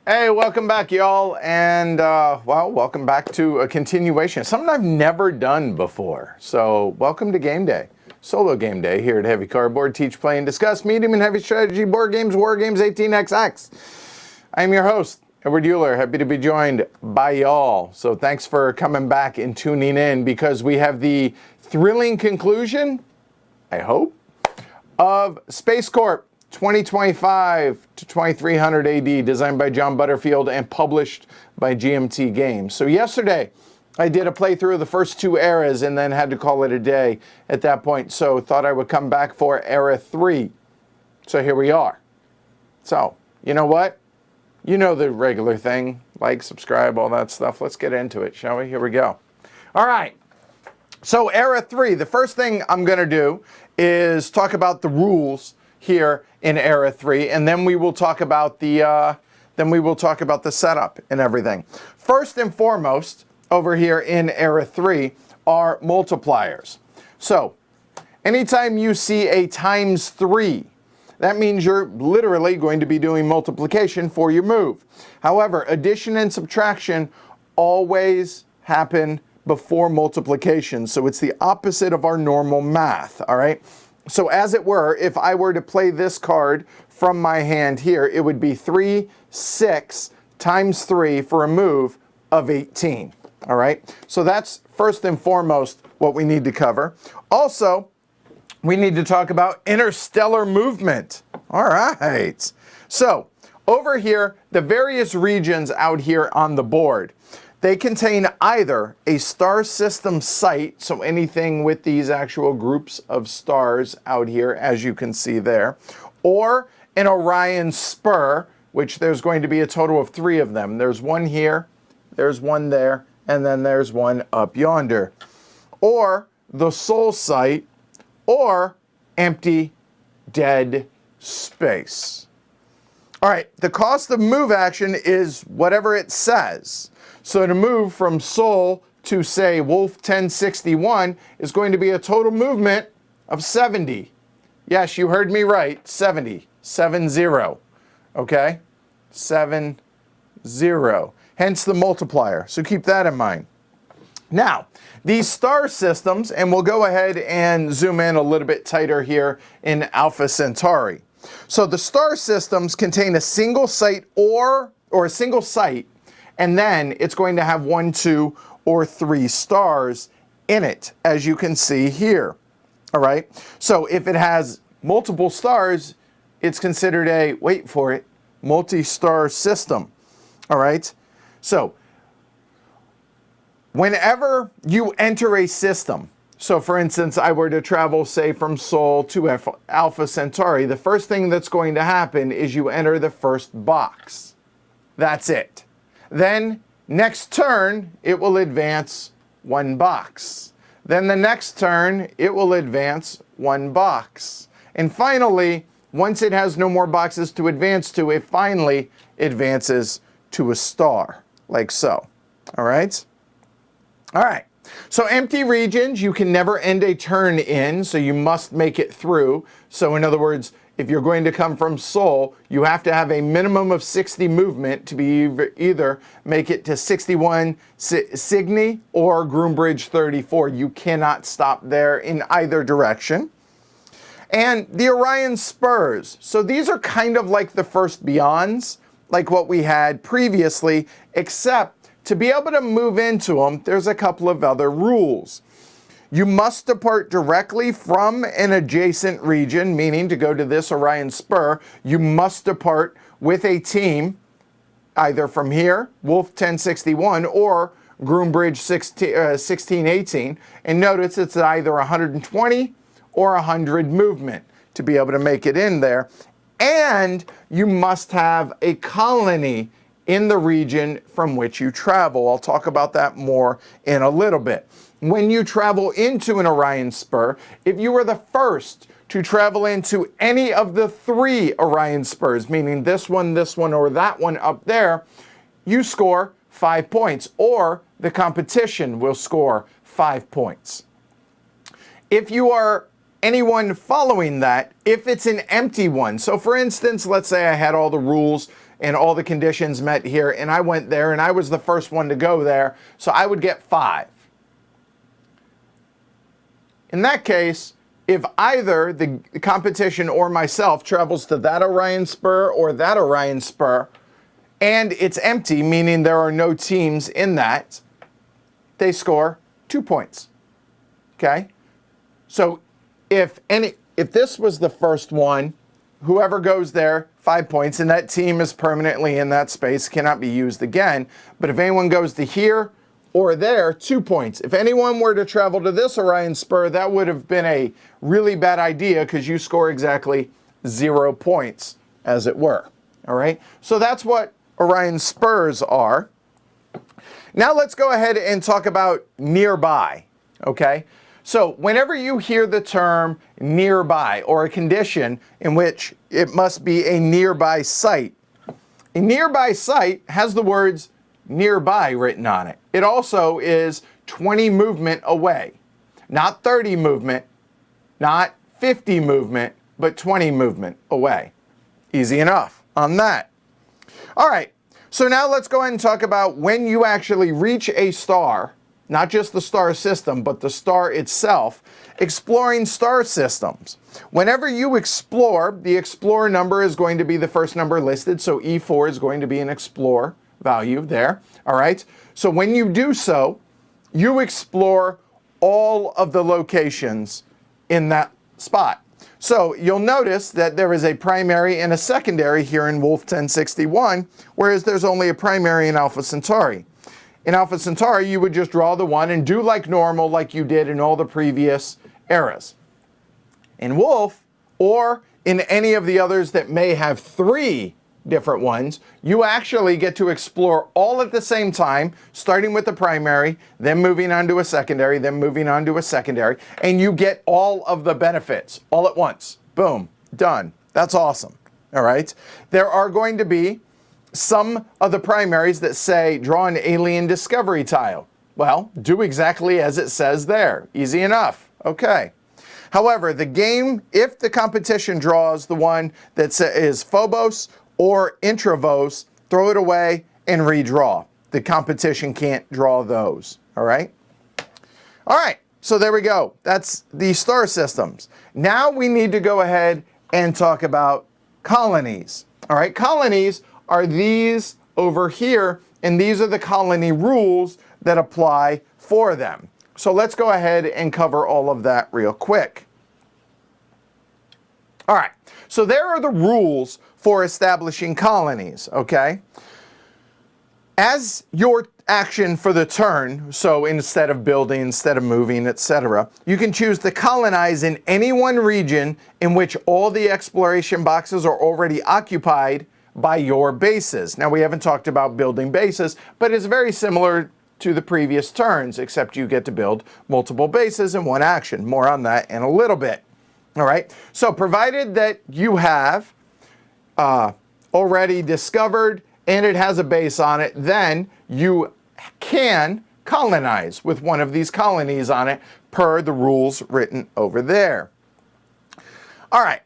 Hey, welcome back, y'all, and well, welcome back to a continuation, something I've never done before. So, welcome to Game Day, solo game day here at Heavy Cardboard. Teach, play, and discuss medium and heavy strategy, board games, war games, 18xx. I'm your host, Edward Euler. Happy to be joined by y'all. So, thanks for coming back and tuning in because we have the thrilling conclusion, I hope, of SpaceCorp 2025 to 2300 AD, designed by John Butterfield and published by GMT Games. So yesterday, I did a playthrough of the first two eras and then had to call it a day at that point. So thought I would come back for Era 3. So here we are. So, you know what? You know the regular thing. Like, subscribe, all that stuff. Let's get into it, shall we? Here we go. All right. So Era 3, the first thing I'm going to do is talk about the rules here in Era 3, and then we will talk about the setup and everything. First and foremost, over here in Era 3 are multipliers. So, anytime you see a times 3, that means you're literally going to be doing multiplication for your move. However, addition and subtraction always happen before multiplication, so it's the opposite of our normal math, all right? So as it were, if I were to play this card from my hand here, it would be 3, 6 times 3 for a move of 18. All right? So that's first and foremost what we need to cover. Also, we need to talk about interstellar movement. All right. So over here, the various regions out here on the board, they contain either a star system site, so anything with these actual groups of stars out here, as you can see there, or an Orion spur, which there's going to be a total of 3 of them. There's one here, there's one there, and then there's one up yonder. Or the Sol site, or empty, dead space. All right, the cost of move action is whatever it says. So to move from Sol to, say, Wolf 1061 is going to be a total movement of 70. Yes, you heard me right, 70, 7-0, okay? 7-0, hence the multiplier, so keep that in mind. Now, these star systems, and we'll go ahead and zoom in a little bit tighter here in Alpha Centauri. So the star systems contain a single site or a single site, and then it's going to have 1, 2, or 3 stars in it, as you can see here. All right. So if it has multiple stars, it's considered a, wait for it, multi-star system. All right. So whenever you enter a system, so for instance, I were to travel, say, from Sol to Alpha Centauri, the first thing that's going to happen is you enter the first box. That's it. Then next turn, it will advance 1 box. Then the next turn, it will advance 1 box. And finally, once it has no more boxes to advance to, it finally advances to a star, like so. All right? All right. So empty regions, you can never end a turn in, so you must make it through. So in other words, if you're going to come from Sol, you have to have a minimum of 60 movement to be either make it to 61 Cygni or Groombridge 34. You cannot stop there in either direction. And the Orion spurs. So these are kind of like the first Beyonds, like what we had previously, except to be able to move into them, there's a couple of other rules. You must depart directly from an adjacent region, meaning to go to this Orion spur, you must depart with a team, either from here, Wolf 1061, or Groombridge 1618. And notice it's either 120 or 100 movement. to be able to make it in there. And you must have a colony in the region from which you travel. I'll talk about that more in a little bit. When you travel into an Orion spur, if you were the first to travel into any of the 3 Orion spurs, meaning this one, or that one up there, you score 5 points, or the competition will score 5 points. If you are anyone following that, if it's an empty one, so for instance, let's say I had all the rules and all the conditions met here, and I went there and I was the first one to go there, so I would get 5. In that case, if either the competition or myself travels to that Orion spur or that Orion spur, and it's empty, meaning there are no teams in that, they score 2 points. Okay? So if this was the first one, whoever goes there, 5 points, and that team is permanently in that space, cannot be used again. But if anyone goes to here or there, 2 points. If anyone were to travel to this Orion spur, that would have been a really bad idea because you score exactly 0 points, as it were. All right? So that's what Orion spurs are. Now let's go ahead and talk about nearby. Okay? So whenever you hear the term nearby or a condition in which it must be a nearby site, a nearby site has the words nearby written on it. It also is 20 movement away. Not 30 movement, not 50 movement, but 20 movement away. Easy enough on that. All right, so now let's go ahead and talk about when you actually reach a star, not just the star system, but the star itself, exploring star systems. Whenever you explore, the explorer number is going to be the first number listed, so E4 is going to be an explore value there, all right? So when you do so, you explore all of the locations in that spot. So you'll notice that there is a primary and a secondary here in Wolf 1061, whereas there's only a primary in Alpha Centauri. In Alpha Centauri, you would just draw the one and do like normal, like you did in all the previous eras. In Wolf, or in any of the others that may have 3 different ones, you actually get to explore all at the same time, starting with the primary, then moving on to a secondary, then moving on to a secondary, and you get all of the benefits all at once. Boom, done. That's awesome. All right. There are going to be some of the primaries that say draw an alien discovery tile. Well, do exactly as it says there. Easy enough. Okay. However, the game, if the competition draws the one that is Phobos or Intravos, throw it away and redraw. The competition can't draw those. All right? All right. So there we go. That's the star systems. Now we need to go ahead and talk about colonies. All right? Colonies are these over here, and these are the colony rules that apply for them. So let's go ahead and cover all of that real quick. All right, so there are the rules for establishing colonies, okay? As your action for the turn, so instead of building, instead of moving, etc., you can choose to colonize in any one region in which all the exploration boxes are already occupied by your bases. Now, we haven't talked about building bases, but it's very similar to the previous turns, except you get to build multiple bases in one action. More on that in a little bit. All right, so provided that you have already discovered and it has a base on it, then you can colonize with one of these colonies on it per the rules written over there. All right.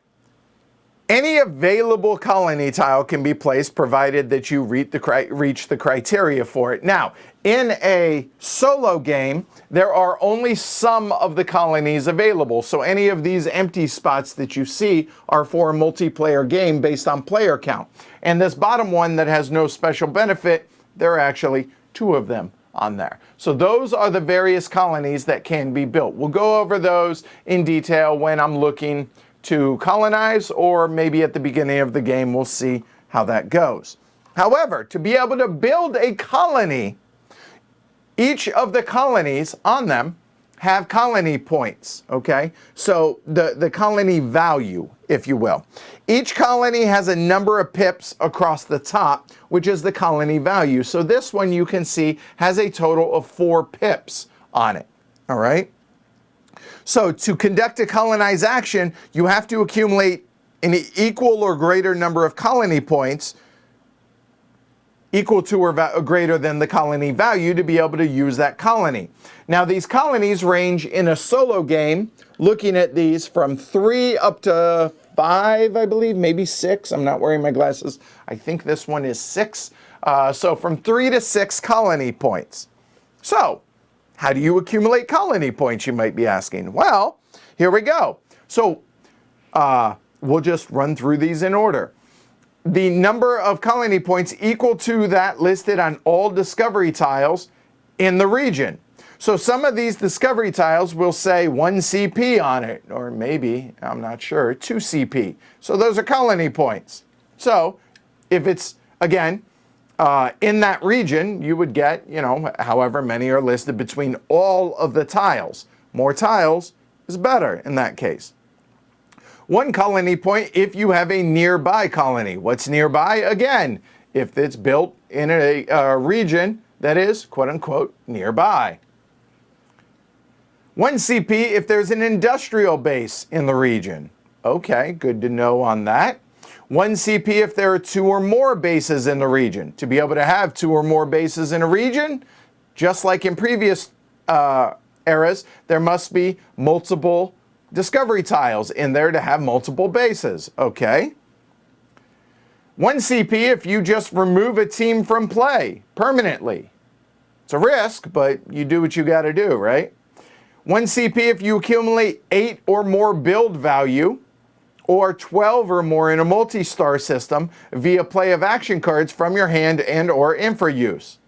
Any available colony tile can be placed provided that you reach the criteria for it. Now, in a solo game, there are only some of the colonies available. So any of these empty spots that you see are for a multiplayer game based on player count. And this bottom one that has no special benefit, there are actually 2 of them on there. So those are the various colonies that can be built. We'll go over those in detail when I'm looking to colonize, or maybe at the beginning of the game. We'll see how that goes. However, to be able to build a colony, each of the colonies on them have colony points, okay? So the colony value, if you will. Each colony has a number of pips across the top, which is the colony value. So this one you can see has a total of 4 pips on it, all right? So to conduct a colonize action, you have to accumulate an equal or greater number of colony points equal to or greater than the colony value to be able to use that colony. Now these colonies range in a solo game, looking at these from 3 up to 5, I believe, maybe 6. I'm not wearing my glasses. I think this one is 6. So from 3 to 6 colony points. So how do you accumulate colony points, you might be asking? Well, here we go. So we'll just run through these in order. The number of colony points equal to that listed on all discovery tiles in the region. So some of these discovery tiles will say 1 CP on it, or maybe, I'm not sure, 2 CP. So those are colony points. So if it's, again, in that region, you would get, you know, however many are listed between all of the tiles. More tiles is better in that case. 1 colony point if you have a nearby colony. What's nearby? Again, if it's built in a region that is, quote unquote, nearby. 1 CP if there's an industrial base in the region. Okay, good to know on that. 1 CP if there are 2 or more bases in the region. To be able to have 2 or more bases in a region, just like in previous eras, there must be multiple discovery tiles in there to have multiple bases, okay? 1 CP if you just remove a team from play permanently. It's a risk, but you do what you got to do, right? 1 CP if you accumulate 8 or more build value, or 12 or more in a multi-star system via play of action cards from your hand and or infra use.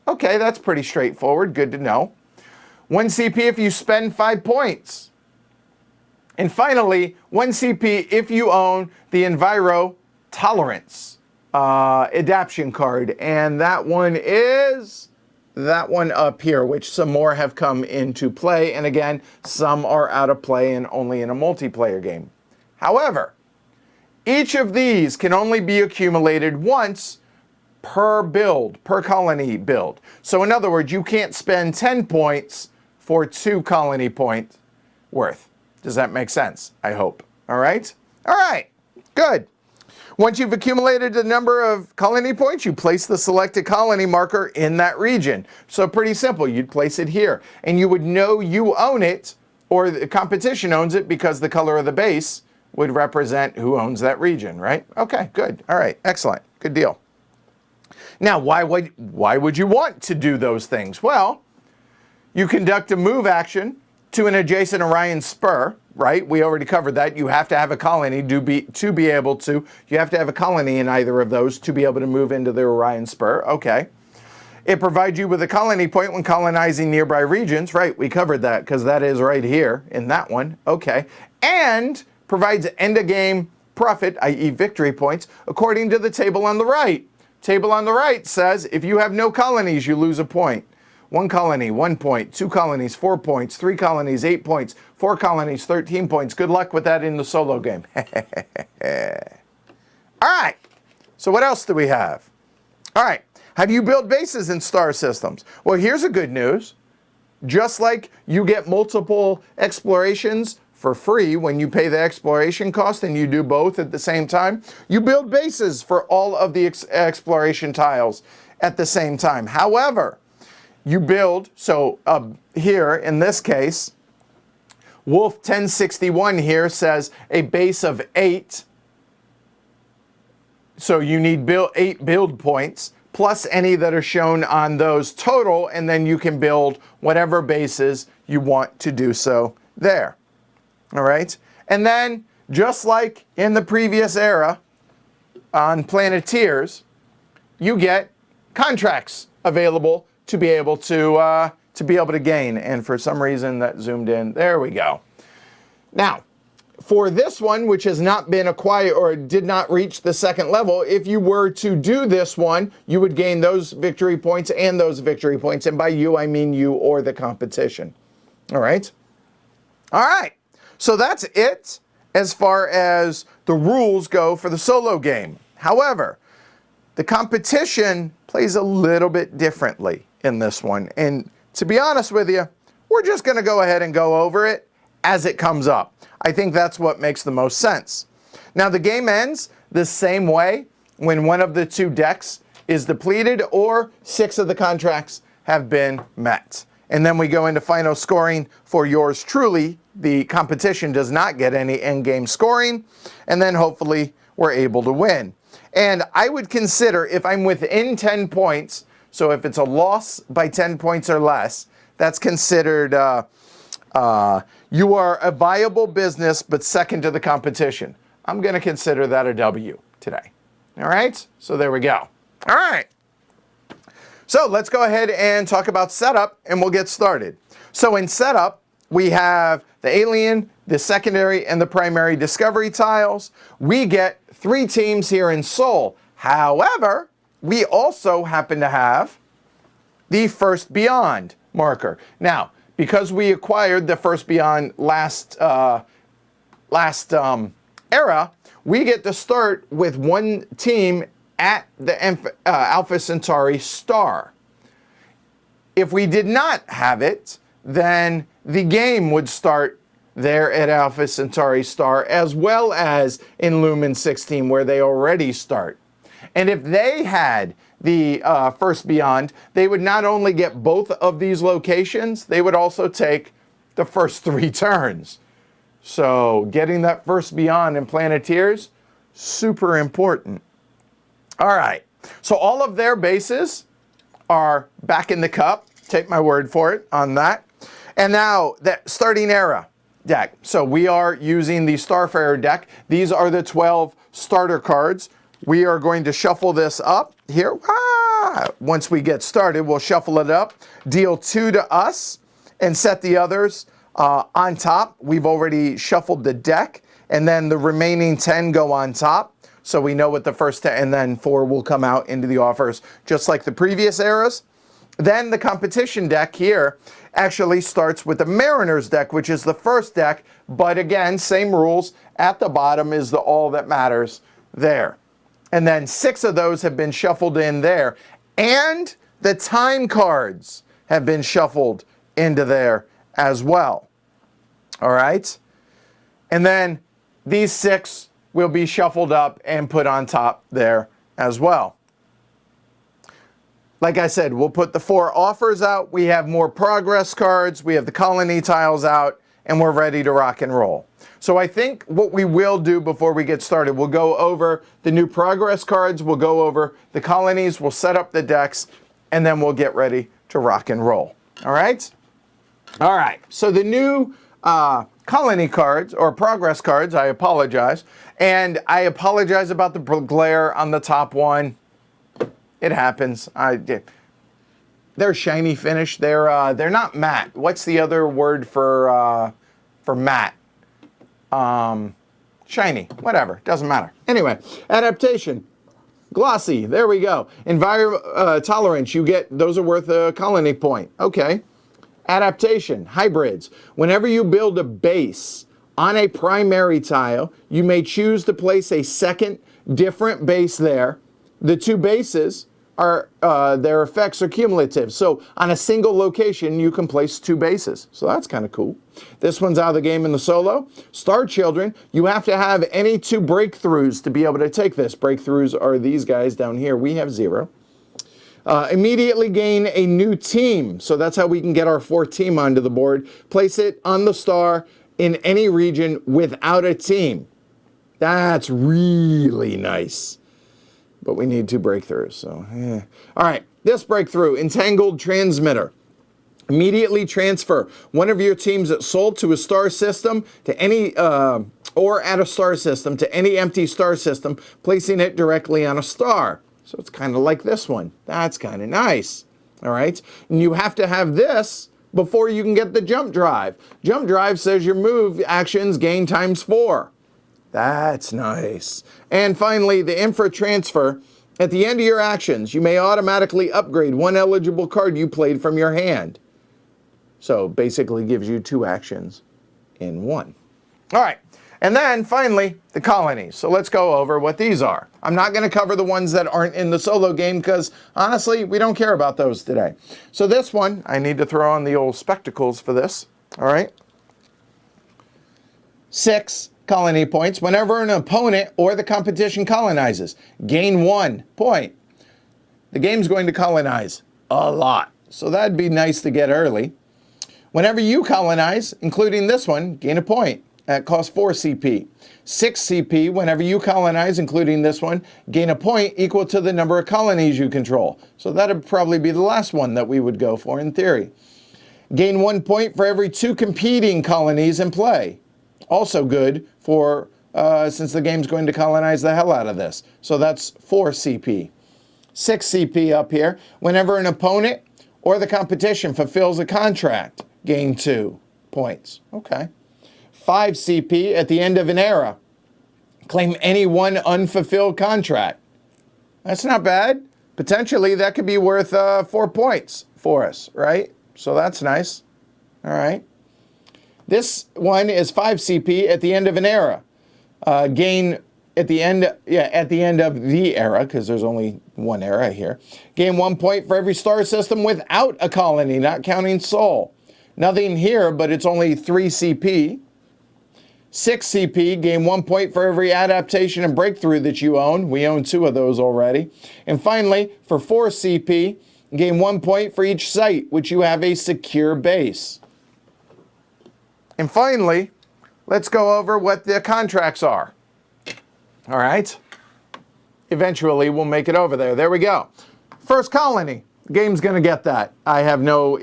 Okay, that's pretty straightforward, good to know. 1 CP if you spend 5 points. And finally, 1 CP if you own the Enviro Tolerance adaptation card. And that one is that one up here, which some more have come into play. And again, some are out of play and only in a multiplayer game. However, each of these can only be accumulated once per build, per colony build. So in other words, you can't spend 10 points for 2 colony point worth. Does that make sense? I hope. All right? All right. Good. Once you've accumulated the number of colony points, you place the selected colony marker in that region. So pretty simple. You'd place it here. And you would know you own it, or the competition owns it, because the color of the base would represent who owns that region, right? Okay, good. All right. Excellent. Good deal. Now, why would you want to do those things? Well, you conduct a move action to an adjacent Orion spur, right? We already covered that. You have to have a colony you have to have a colony in either of those to be able to move into the Orion spur. Okay. It provides you with a colony point when colonizing nearby regions, right? We covered that because that is right here in that one. Okay. And provides end of game profit, i.e. victory points, according to the table on the right. Table on the right says if you have no colonies, you lose a point. 1 colony, 1 point. 2 colonies, 4 points. 3 colonies, 8 points. 4 colonies, 13 points. Good luck with that in the solo game. All right. So what else do we have? All right. How do you build bases in star systems? Well, here's the good news. Just like you get multiple explorations for free when you pay the exploration cost and you do both at the same time, you build bases for all of the exploration tiles at the same time. However, you build, so here in this case, Wolf 1061 here says a base of 8. So you need 8 build points plus any that are shown on those total, and then you can build whatever bases you want to do so there. All right? And then, just like in the previous era on Planeteers, you get contracts available to be able to gain. And for some reason that zoomed in. There we go. Now, for this one, which has not been acquired or did not reach the second level, if you were to do this one, you would gain those victory points and those victory points. And by you, I mean you or the competition. All right. All right. So that's it as far as the rules go for the solo game. However, the competition plays a little bit differently in this one. And to be honest with you, we're just going to go ahead and go over it as it comes up. I think that's what makes the most sense. Now, the game ends the same way when one of the two decks is depleted or 6 of the contracts have been met. And then we go into final scoring for yours truly. The competition does not get any end-game scoring, and then hopefully we're able to win. And I would consider if I'm within 10 points, so if it's a loss by 10 points or less, that's considered you are a viable business but second to the competition. I'm going to consider that a W today. All right? So there we go. All right. So let's go ahead and talk about setup, and we'll get started. So in setup, we have the alien, the secondary, and the primary discovery tiles. We get 3 teams here in Sol. However, we also happen to have the First Beyond marker. Now, because we acquired the First Beyond last era, we get to start with 1 team at the Alpha Centauri star. If we did not have it, then the game would start there at Alpha Centauri star, as well as in Lumen 16, where they already start. And if they had the First Beyond, they would not only get both of these locations, they would also take the first 3 turns. So getting that First Beyond in Planeteers, super important. All right, so all of their bases are back in the cup. Take my word for it on that. And now that starting era deck. So we are using the Starfarer deck. These are the 12 starter cards. We are going to shuffle this up here. Once we get started, we'll shuffle it up, deal 2 to us, and set the others on top. We've already shuffled the deck, and then the remaining 10 go on top. So we know what the first 10, and then 4 will come out into the offers, just like the previous eras. Then the competition deck here actually starts with the Mariners deck, which is the first deck, but again, same rules. At the bottom is the all that matters there. And then 6 of those have been shuffled in there. And the time cards have been shuffled into there as well. All right? And then these 6 will be shuffled up and put on top there as well. Like I said, we'll put the 4 offers out. We have more progress cards. We have the colony tiles out, and we're ready to rock and roll. So I think what we will do before we get started, we'll go over the new progress cards. We'll go over the colonies. We'll set up the decks, and then we'll get ready to rock and roll. All right? All right. So the new colony cards, or progress cards, I apologize. And I apologize about the glare on the top one. It happens. They're shiny finish. They're not matte. What's the other word for matte? Shiny. Whatever. Doesn't matter. Anyway, adaptation. Glossy. There we go. Tolerance. You get those are worth a colony point. Okay. Adaptation. Hybrids. Whenever you build a base on a primary tile, you may choose to place a second different base there. The 2 bases are their effects are cumulative. So on a single location, you can place 2 bases. So that's kind of cool. This one's out of the game in the solo. Star Children, you have to have any 2 breakthroughs to be able to take this. Breakthroughs are these guys down here. We have 0. Immediately gain a new team. So that's how we can get our 4th team onto the board. Place it on the star in any region without a team. That's really nice. But we need 2 breakthroughs, so yeah. All right, this breakthrough, Entangled Transmitter. Immediately transfer one of your teams at Sol to a star system to any, or at a star system to any empty star system, placing it directly on a star. So it's kind of like this one. That's kind of nice. All right, and you have to have this before you can get the jump drive. Jump drive says your move actions gain ×4. That's nice. And finally, the infra transfer. At the end of your actions, you may automatically upgrade 1 eligible card you played from your hand. So basically gives you 2 actions in 1. All right. And then finally, the colonies. So let's go over what these are. I'm not going to cover the ones that aren't in the solo game because honestly, we don't care about those today. So this one, I need to throw on the old spectacles for this. All right. 6 colony points whenever an opponent or the competition colonizes. Gain 1 point. The game's going to colonize a lot. So that'd be nice to get early. Whenever you colonize, including this one, gain a point. That costs 4 CP. 6 CP whenever you colonize, including this one, gain a point equal to the number of colonies you control. So that'd probably be the last one that we would go for in theory. Gain 1 point for every 2 competing colonies in play. Also good for, since the game's going to colonize the hell out of this. So that's 4 CP. 6 CP up here. Whenever an opponent or the competition fulfills a contract, gain 2 points. Okay. 5 CP at the end of an era. Claim any one unfulfilled contract. That's not bad. Potentially that could be worth 4 points for us, right? So that's nice. All right. This one is 5 CP at the end of an era. Gain at the end of the era, because there's only one era here. Gain 1 point for every star system without a colony, not counting Sol. Nothing here, but it's only 3 CP. 6 CP, gain 1 point for every adaptation and breakthrough that you own. We own 2 of those already. And finally, for 4 CP, gain 1 point for each site, which you have a secure base. And finally, let's go over what the contracts are. All right. Eventually, we'll make it over there. There we go. First colony. The game's going to get that. I have no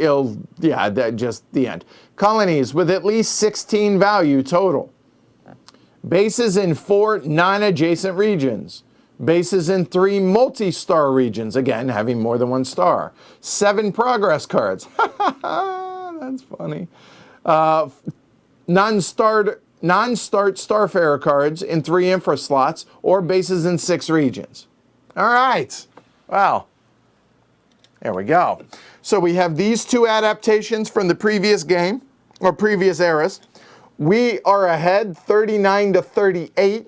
just the end. Colonies with at least 16 value total. Bases in 4 non-adjacent regions. Bases in 3 multi-star regions. Again, having more than 1 star. 7 progress cards. That's funny. Non-start Starfarer cards in 3 infra slots or bases in 6 regions. All right. Wow. There we go. So we have these 2 adaptations from the previous game, or previous eras. We are ahead 39 to 38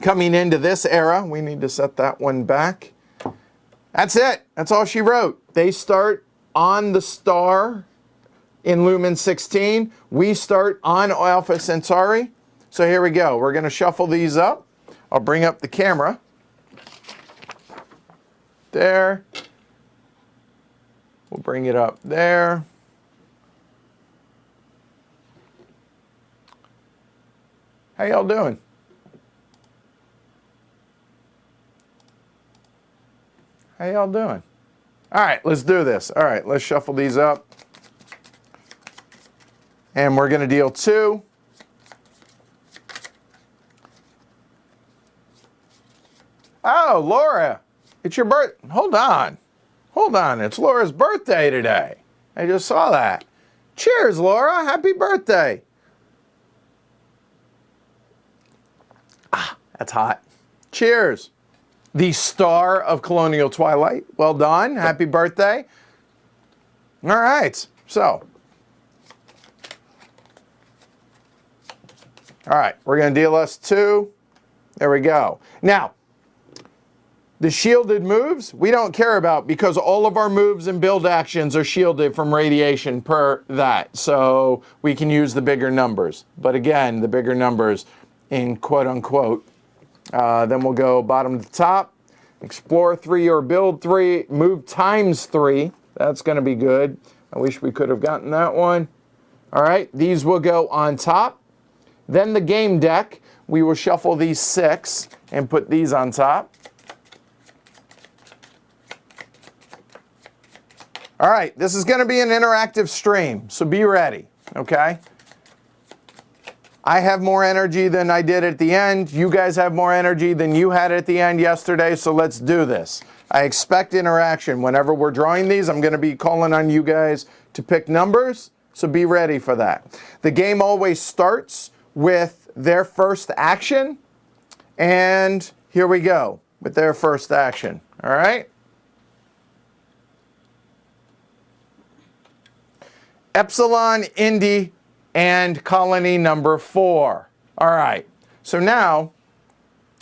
coming into this era. We need to set that one back. That's it. That's all she wrote. They start on the star in Lumen 16. We start on Alpha Centauri. So here we go. We're going to shuffle these up. I'll bring up the camera. There. We'll bring it up there. How y'all doing? How y'all doing? All right, let's do this. All right, let's shuffle these up. And we're going to deal 2. Oh, Laura, it's your birth. Hold on. Hold on. It's Laura's birthday today. I just saw that. Cheers, Laura. Happy birthday. Ah, that's hot. Cheers. The star of Colonial Twilight. Well done. Happy birthday. All right. So. All right. We're going to deal us 2. There we go. Now, the shielded moves, we don't care about because all of our moves and build actions are shielded from radiation per that. So we can use the bigger numbers. But again, the bigger numbers in quote unquote. Then we'll go bottom to top. Explore 3 or build 3. Move times 3. That's going to be good. I wish we could have gotten that one. All right. These will go on top. Then the game deck. We will shuffle these 6 and put these on top. All right, this is going to be an interactive stream, so be ready, okay? I have more energy than I did at the end. You guys have more energy than you had at the end yesterday, so let's do this. I expect interaction. Whenever we're drawing these, I'm going to be calling on you guys to pick numbers, so be ready for that. The game always starts with their first action, and here we go with their first action, all right? Epsilon, Indy, and colony number 4. All right, so now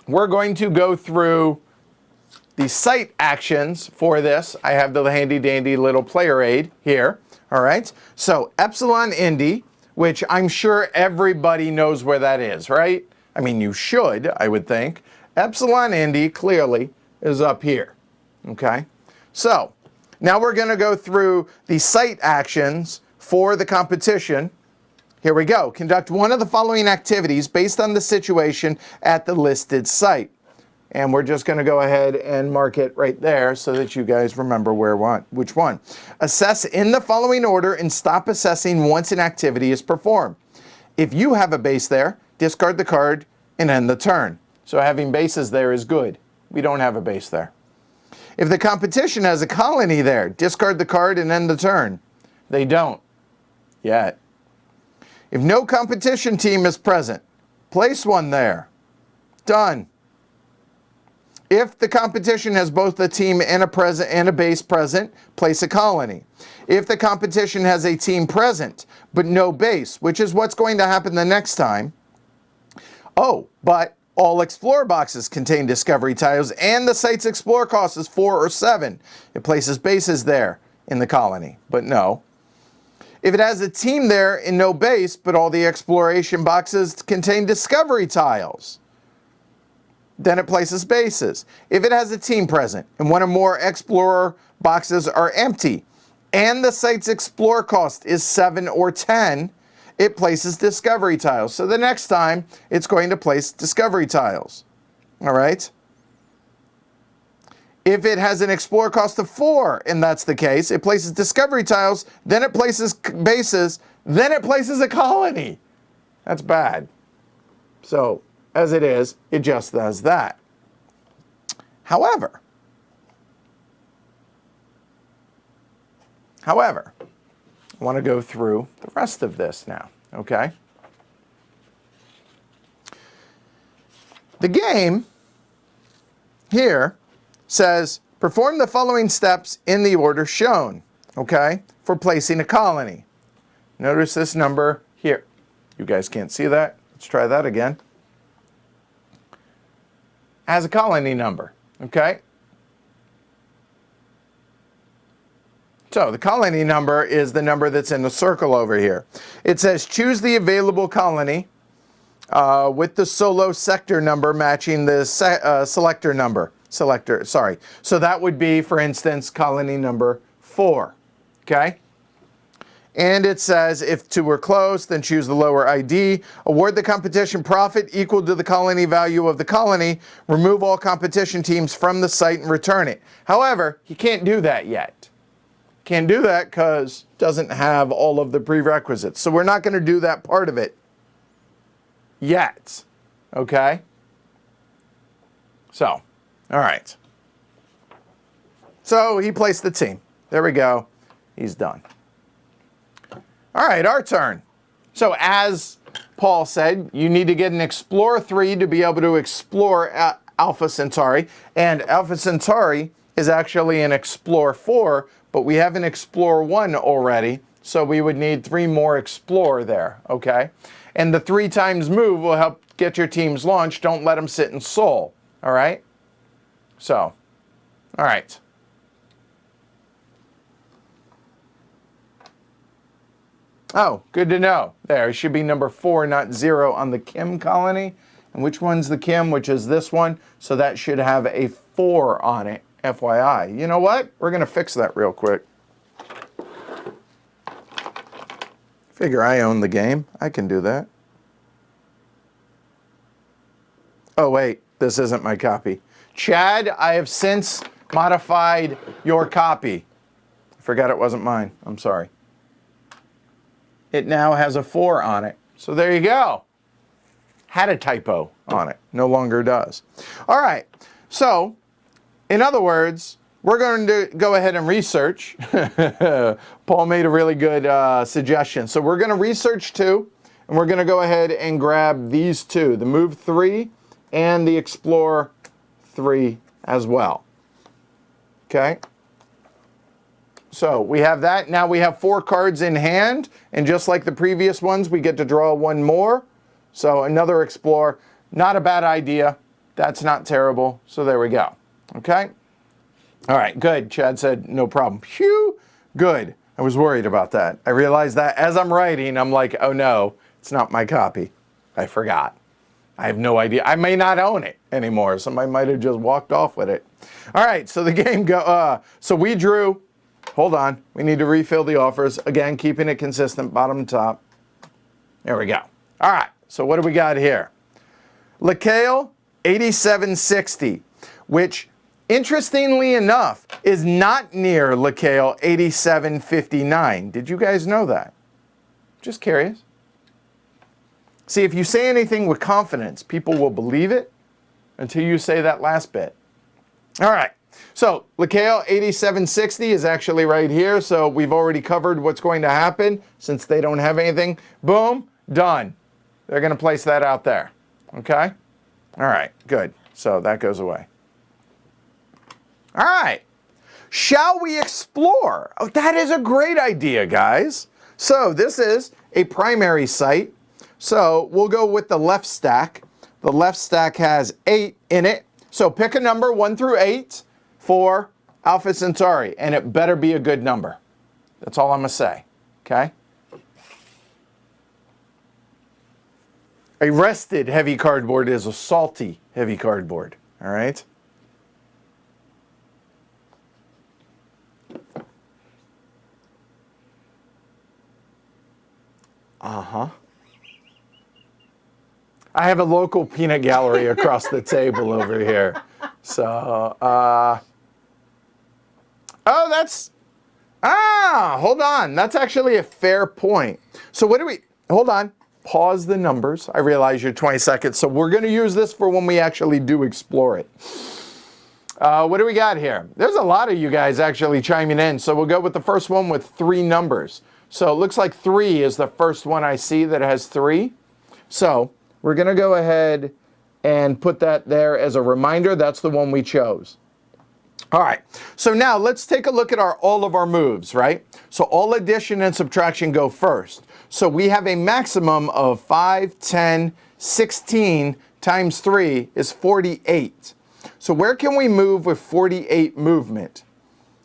we're going to go through the site actions for this. I have the handy dandy little player aid here. All right, so Epsilon, Indy, which I'm sure everybody knows where that is, right? I mean, you should, I would think. Epsilon, Indy clearly is up here. Okay, so now we're going to go through the site actions for the competition. Here we go. Conduct one of the following activities based on the situation at the listed site. And we're just going to go ahead and mark it right there so that you guys remember which one. Assess in the following order and stop assessing once an activity is performed. If you have a base there, discard the card and end the turn. So having bases there is good. We don't have a base there. If the competition has a colony there, discard the card and end the turn. They don't yet. If no competition team is present, place one there. Done. If the competition has both a team and a base present, place a colony. If the competition has a team present, but no base, which is what's going to happen the next time. Oh, but all Explorer boxes contain discovery tiles and the site's Explorer cost is 4 or 7. It places bases there in the colony, but no. If it has a team there and no base, but all the exploration boxes contain discovery tiles, then it places bases. If it has a team present and one or more Explorer boxes are empty and the site's Explorer cost is 7 or 10, it places discovery tiles. So the next time it's going to place discovery tiles. All right. If it has an Explorer cost of 4 and that's the case, it places discovery tiles, then it places bases, then it places a colony. That's bad. So as it is, it just does that. However, I want to go through the rest of this now, okay? The game here says, perform the following steps in the order shown, okay, for placing a colony. Notice this number here. You guys can't see that. Let's try that again. Has a colony number, okay? So the colony number is the number that's in the circle over here. It says choose the available colony with the solo sector number matching the selector number. So that would be, for instance, colony number 4, okay? And it says if two are close, then choose the lower ID. Award the competition profit equal to the colony value of the colony. Remove all competition teams from the site and return it. However, he can't do that yet. Can't do that because it doesn't have all of the prerequisites. So we're not going to do that part of it yet. Okay? So, all right. So he placed the team. There we go. He's done. All right, our turn. So as Paul said, you need to get an Explorer 3 to be able to explore Alpha Centauri. And Alpha Centauri is actually an Explorer 4, but we have an Explorer 1 already. So we would need 3 more Explorer there, okay? And the 3 times move will help get your teams launched. Don't let them sit in Sol, all right? So, all right. Oh, good to know. There, it should be number 4, not 0 on the Kim colony. And which one's the Kim, which is this one? So that should have a 4 on it, FYI. You know what? We're going to fix that real quick. Figure I own the game. I can do that. Oh, wait. This isn't my copy. Chad, I have since modified your copy. I forgot it wasn't mine. I'm sorry. It now has a 4 on it. So there you go. Had a typo on it. No longer does. All right. So, in other words, we're going to go ahead and research. Paul made a really good suggestion. So we're going to research 2, and we're going to go ahead and grab these 2, the Move 3 and the Explore 3 as well. Okay? So we have that. Now we have 4 cards in hand, and just like the previous ones, we get to draw 1 more. So another explore. Not a bad idea. That's not terrible. So there we go. Okay. All right, good. Chad said no problem. Phew. Good. I was worried about that. I realized that as I'm writing, I'm like, oh no, it's not my copy. I forgot. I have no idea. I may not own it anymore. Somebody might have just walked off with it. All right, so the game so we drew. Hold on. We need to refill the offers. Again, keeping it consistent, bottom to top. There we go. All right, so what do we got here? LaCale, 8760, which, interestingly enough, is not near LaCale 8759. Did you guys know that? Just curious. See, if you say anything with confidence, people will believe it until you say that last bit. All right. So LaCale 8760 is actually right here. So we've already covered what's going to happen since they don't have anything. Boom, done. They're going to place that out there. Okay? All right, good. So that goes away. All right. Shall we explore? Oh, that is a great idea, guys. So this is a primary site. So we'll go with the left stack. The left stack has 8 in it. So pick a number 1 through 8 for Alpha Centauri, and it better be a good number. That's all I'm going to say. Okay? A rested heavy cardboard is a salty heavy cardboard. All right? Uh-huh. I have a local peanut gallery across the table over here. So, oh, hold on. That's actually a fair point. So what do we, hold on. Pause the numbers. I realize you're 20 seconds. So we're going to use this for when we actually do explore it. What do we got here? There's a lot of you guys actually chiming in. So we'll go with the first one with 3 numbers. So it looks like 3 is the first one I see that has 3. So we're going to go ahead and put that there as a reminder. That's the one we chose. All right. So now let's take a look at all of our moves, right? So all addition and subtraction go first. So we have a maximum of 5, 10, 16 times 3 is 48. So where can we move with 48 movement?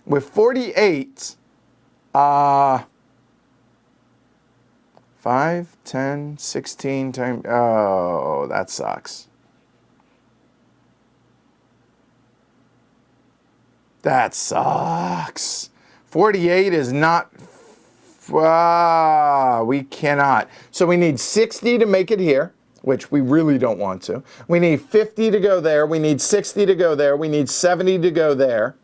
With 48, 5, 10, 16 times, oh, that sucks. That sucks. 48 is not, we cannot. So we need 60 to make it here, which we really don't want to. We need 50 to go there. We need 60 to go there. We need 70 to go there.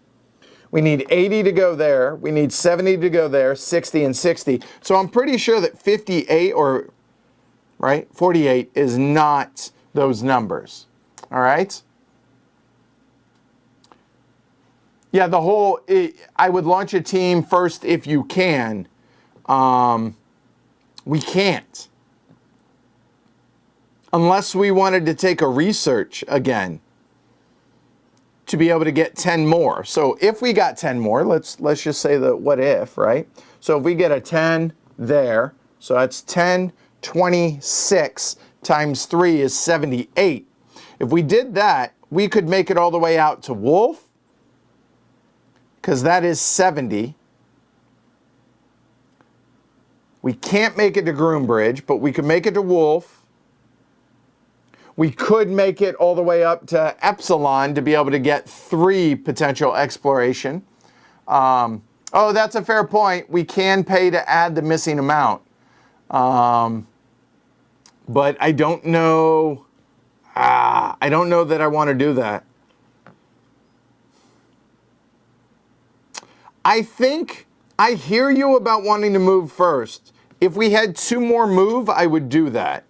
We need 80 to go there. We need 70 to go there, 60 and 60. So I'm pretty sure that 58 or, right, 48 is not those numbers. All right? Yeah, the whole, I would launch a team first if you can. We can't. Unless we wanted to take a research again to be able to get 10 more. So if we got 10 more, let's just say the what if, right? So if we get a 10 there, so that's 10, 26 times 3 is 78. If we did that, we could make it all the way out to Wolf, because that is 70. We can't make it to Groombridge, but we could make it to Wolf. We could make it all the way up to Epsilon to be able to get 3 potential exploration. Oh, that's a fair point. We can pay to add the missing amount. But I don't know. I don't know that I want to do that. I think I hear you about wanting to move first. If we had 2 more move, I would do that.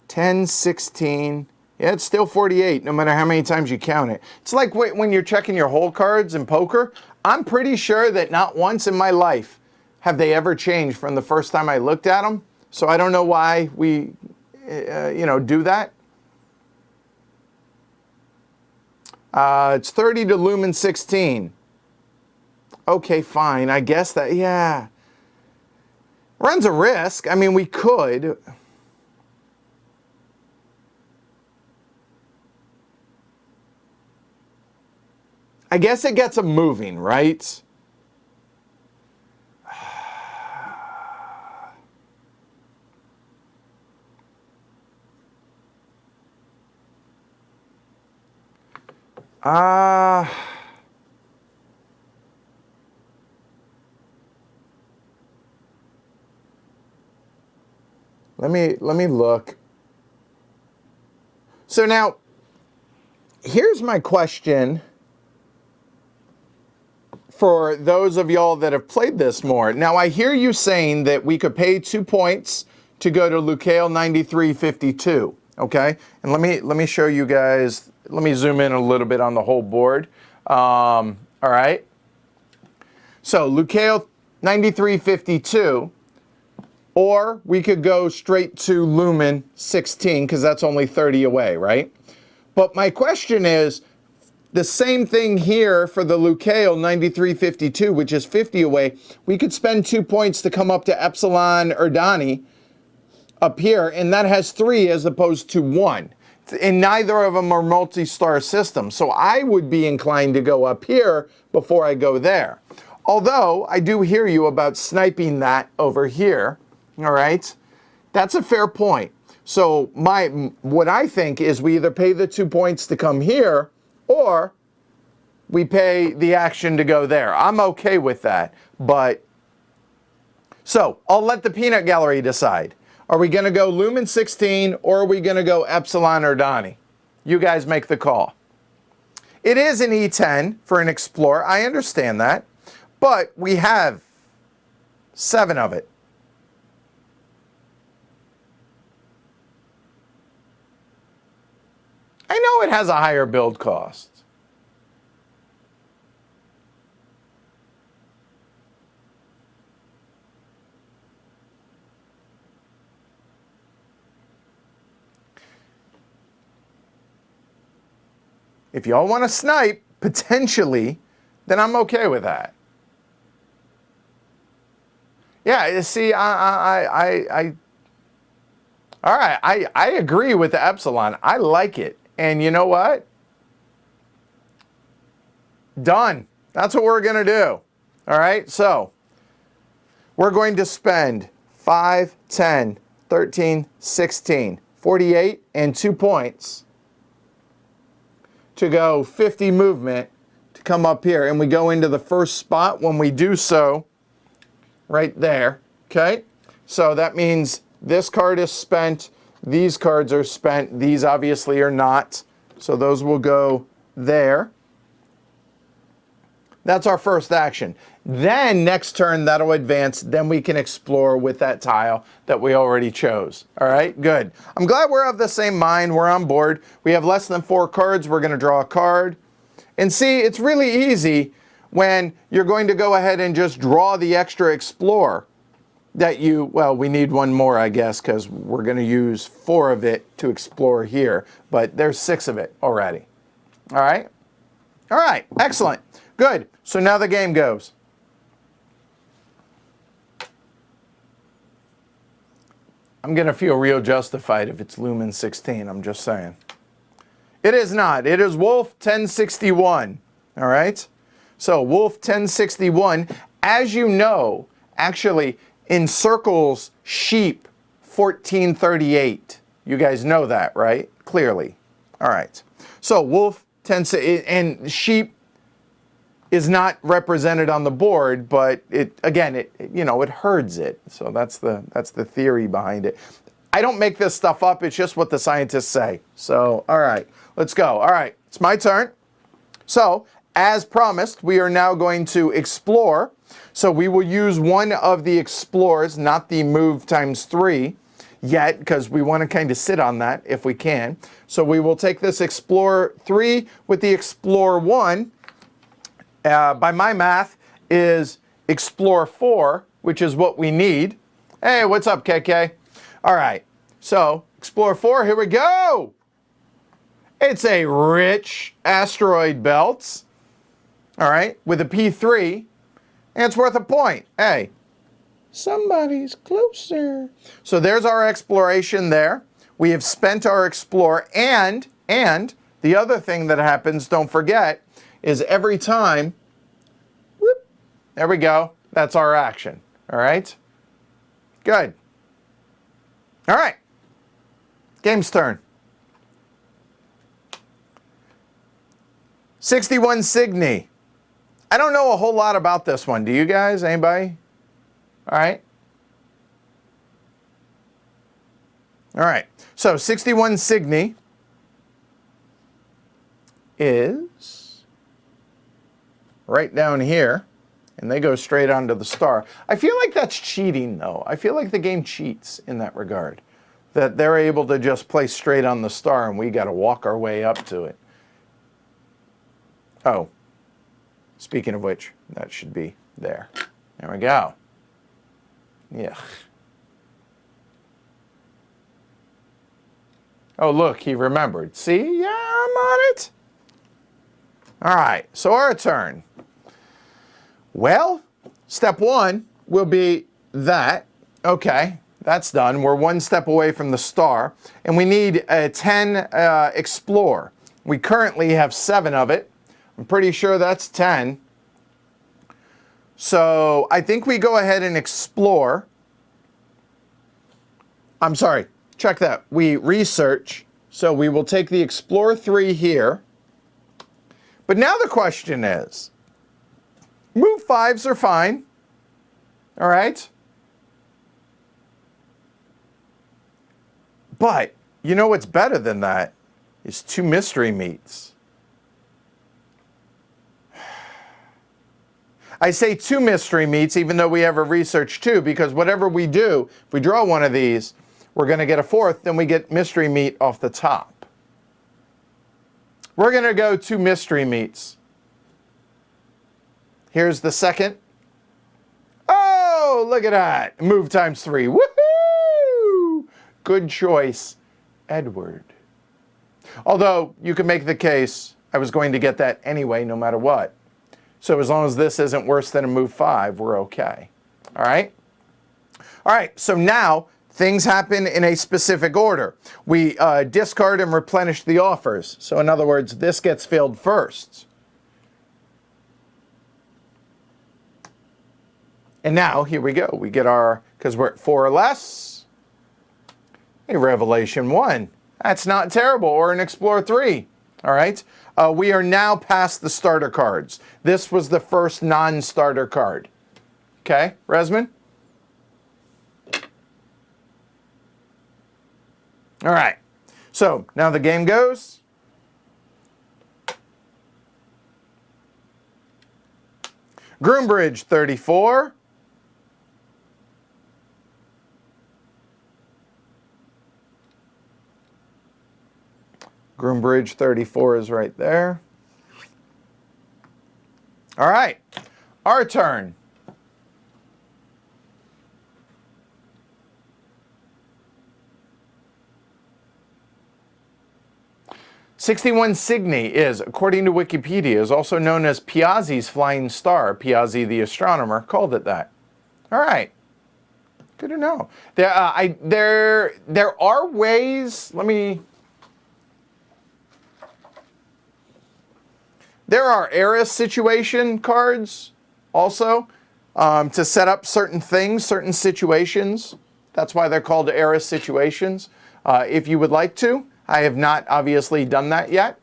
10, 16, yeah, it's still 48, no matter how many times you count it. It's like when you're checking your hole cards in poker. I'm pretty sure that not once in my life have they ever changed from the first time I looked at them. So I don't know why we, do that. It's 30 to lumen 16. Okay, fine. I guess that, yeah. Runs a risk. I mean, we could. I guess it gets them moving, right? Let me look. So now, here's my question for those of y'all that have played this more. Now, I hear you saying that we could pay 2 points to go to Lucale 9352, okay? And let me show you guys, let me zoom in a little bit on the whole board. All right. So Lucale 9352, or we could go straight to Lumen 16 because that's only 30 away, right? But my question is, the same thing here for the Lucale 9352, which is 50 away. We could spend 2 points to come up to Epsilon Erdani up here, and that has 3 as opposed to 1. And neither of them are multi-star systems. So I would be inclined to go up here before I go there. Although I do hear you about sniping that over here. All right, that's a fair point. So what I think is we either pay the 2 points to come here, or we pay the action to go there. I'm okay with that, but so I'll let the peanut gallery decide. Are we going to go Lumen 16 or are we going to go Epsilon Erdani? You guys make the call. It is an E10 for an Explorer. I understand that, but we have 7 of it. I know it has a higher build cost. If y'all want to snipe, potentially, then I'm okay with that. Yeah, you see, all right, I agree with the Epsilon. I like it. And you know what? Done. That's what we're going to do. All right, so we're going to spend 5, 10, 13, 16, 48, and 2 points to go 50 movement to come up here. And we go into the first spot when we do so right there. Okay, so that means this card is spent. These cards are spent. These obviously are not. So those will go there. That's our first action. Then next turn, that'll advance. Then we can explore with that tile that we already chose. All right, good. I'm glad we're of the same mind. We're on board. We have less than 4 cards. We're going to draw a card. And see, it's really easy when you're going to go ahead and just draw the extra explore that you, well, we need one more, I guess, because we're going to use 4 of it to explore here. But there's 6 of it already. All right? All right, excellent. Good. So now the game goes. I'm going to feel real justified if it's Lumen 16. I'm just saying. It is not. It is Wolf 1061. All right? So Wolf 1061, as you know, actually encircles sheep 1438. You guys know that, right? Clearly. All right. So Wolf 10, and sheep is not represented on the board, but it herds it. So that's the theory behind it. I don't make this stuff up. It's just what the scientists say. So, all right, let's go. All right, it's my turn. So, as promised, we are now going to explore. So we will use one of the explorers, not the move ×3 yet, because we want to kind of sit on that if we can. So we will take this Explorer 3 with the Explorer 1. By my math, is Explorer 4, which is what we need. Hey, what's up, KK? All right, so Explorer 4, here we go. It's a rich asteroid belt, all right, with a P3. And it's worth a point. Hey, somebody's closer. So there's our exploration there. We have spent our explore, and the other thing that happens, don't forget, is every time, whoop, there we go, that's our action, all right? Good. All right, game's turn. 61 Cygni. I don't know a whole lot about this one. Do you guys? Anybody? All right. All right. So 61 Cygni is right down here, and they go straight onto the star. I feel like that's cheating, though. I feel like the game cheats in that regard, that they're able to just place straight on the star, and we got to walk our way up to it. Oh, speaking of which, that should be there. There we go. Yeah. Oh, look, he remembered. See? Yeah, I'm on it. All right, so our turn. Well, step one will be that. Okay, that's done. We're one step away from the star, and we need a 10 explore. We currently have 7 of it. I'm pretty sure that's 10. So I think we go ahead and explore. I'm sorry, check that. We research. So we will take the Explore 3 here. But now the question is, move 5s are fine. All right. But you know what's better than that is 2 mystery meats. I say 2 mystery meats, even though we have a research 2, because whatever we do, if we draw one of these, we're going to get a 4th, then we get mystery meat off the top. We're going to go 2 mystery meats. Here's the second. Oh, look at that. Move times 3. Woohoo! Good choice, Edward. Although, you can make the case, I was going to get that anyway, no matter what. So as long as this isn't worse than a move 5, we're okay. All right? All right, so now things happen in a specific order. We discard and replenish the offers. So in other words, this gets filled first. And now, here we go. We get our, because we're at 4 or less, a Revelation 1. That's not terrible, or an Explorer 3. All right? We are now past the starter cards. This was the first non-starter card. Okay, Resman? All right, so now the game goes. Groombridge 34. Groombridge 34 is right there. All right, our turn. '61 Cygni is, according to Wikipedia, is also known as Piazzi's flying star. Piazzi, the astronomer, called it that. All right, good to know. There are ways. There are Era situation cards also to set up certain things, certain situations. That's why they're called Era situations. If you would like to. I have not obviously done that yet.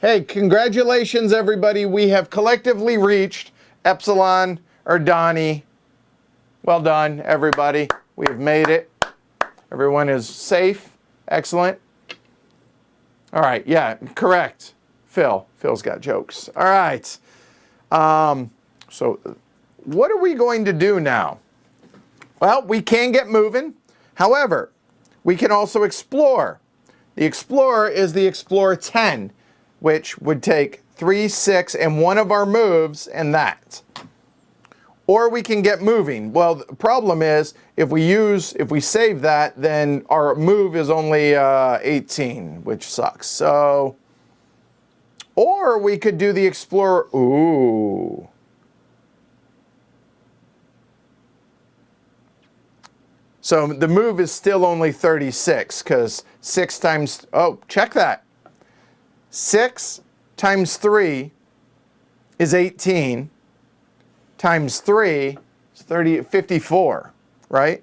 Hey, congratulations everybody. We have collectively reached Epsilon Erdani. Well done everybody. We have made it. Everyone is safe. Excellent. All right, yeah, correct. Phil's got jokes. All right. So what are we going to do now? Well, we can get moving. However, we can also explore. The Explorer is the Explorer 10, which would take 3, 6, and 1 of our moves, and that. Or we can get moving. Well, the problem is, if we save that, then our move is only 18, which sucks. So, or we could do the Explorer. Ooh. So the move is still only 36 because 6 times, oh, check that. 6 times 3 is 18 times 3 is 54, right?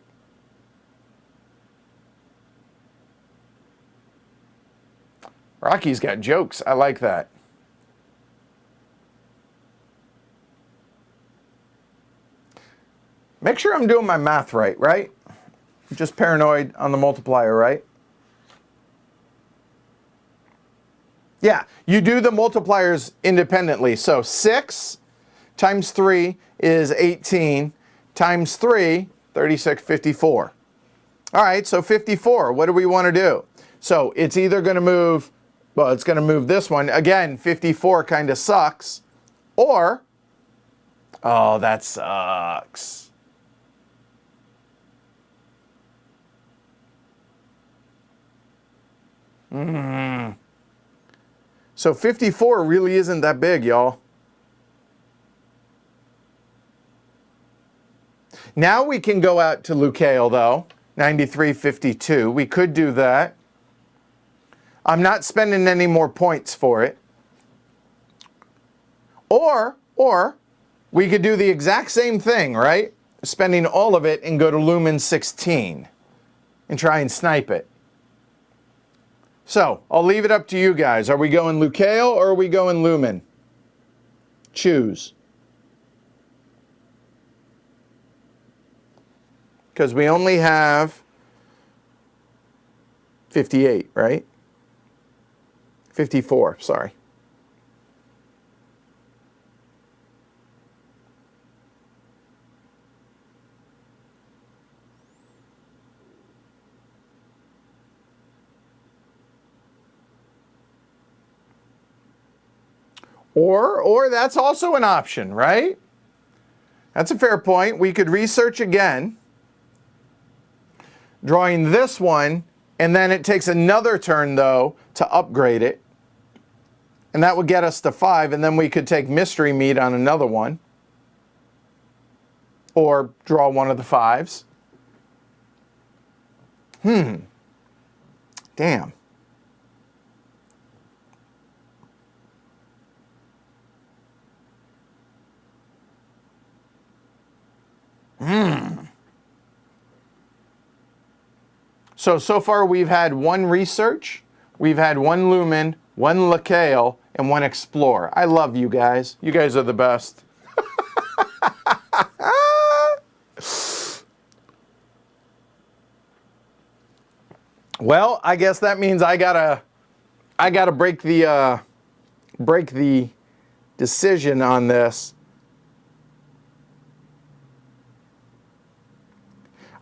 Rocky's got jokes. I like that. Make sure I'm doing my math right, right? I'm just paranoid on the multiplier, right? Yeah, you do the multipliers independently. So 6 times 3 is 18 times 3, 36, 54. All right, so 54, what do we want to do? So it's either going to move, well, it's going to move this one. Again, 54 kind of sucks. Or, oh, that sucks. So 54 really isn't that big, y'all. Now we can go out to Lucale, though. 93.52. We could do that. I'm not spending any more points for it. Or we could do the exact same thing, right? Spending all of it and go to Lumen 16 and try and snipe it. So, I'll leave it up to you guys. Are we going Lucale or are we going Lumen? Choose. Because we only have 58, right? 54, sorry. Or that's also an option, right? That's a fair point. We could research again, drawing this one, and then it takes another turn, though, to upgrade it. And that would get us to 5, and then we could take Mystery Meat on another one. Or draw one of the 5s. Damn. So far we've had one research, we've had one Lumen, one Lucale, and one Explore. I love you guys. You guys are the best. Well, I guess that means I gotta break the decision on this.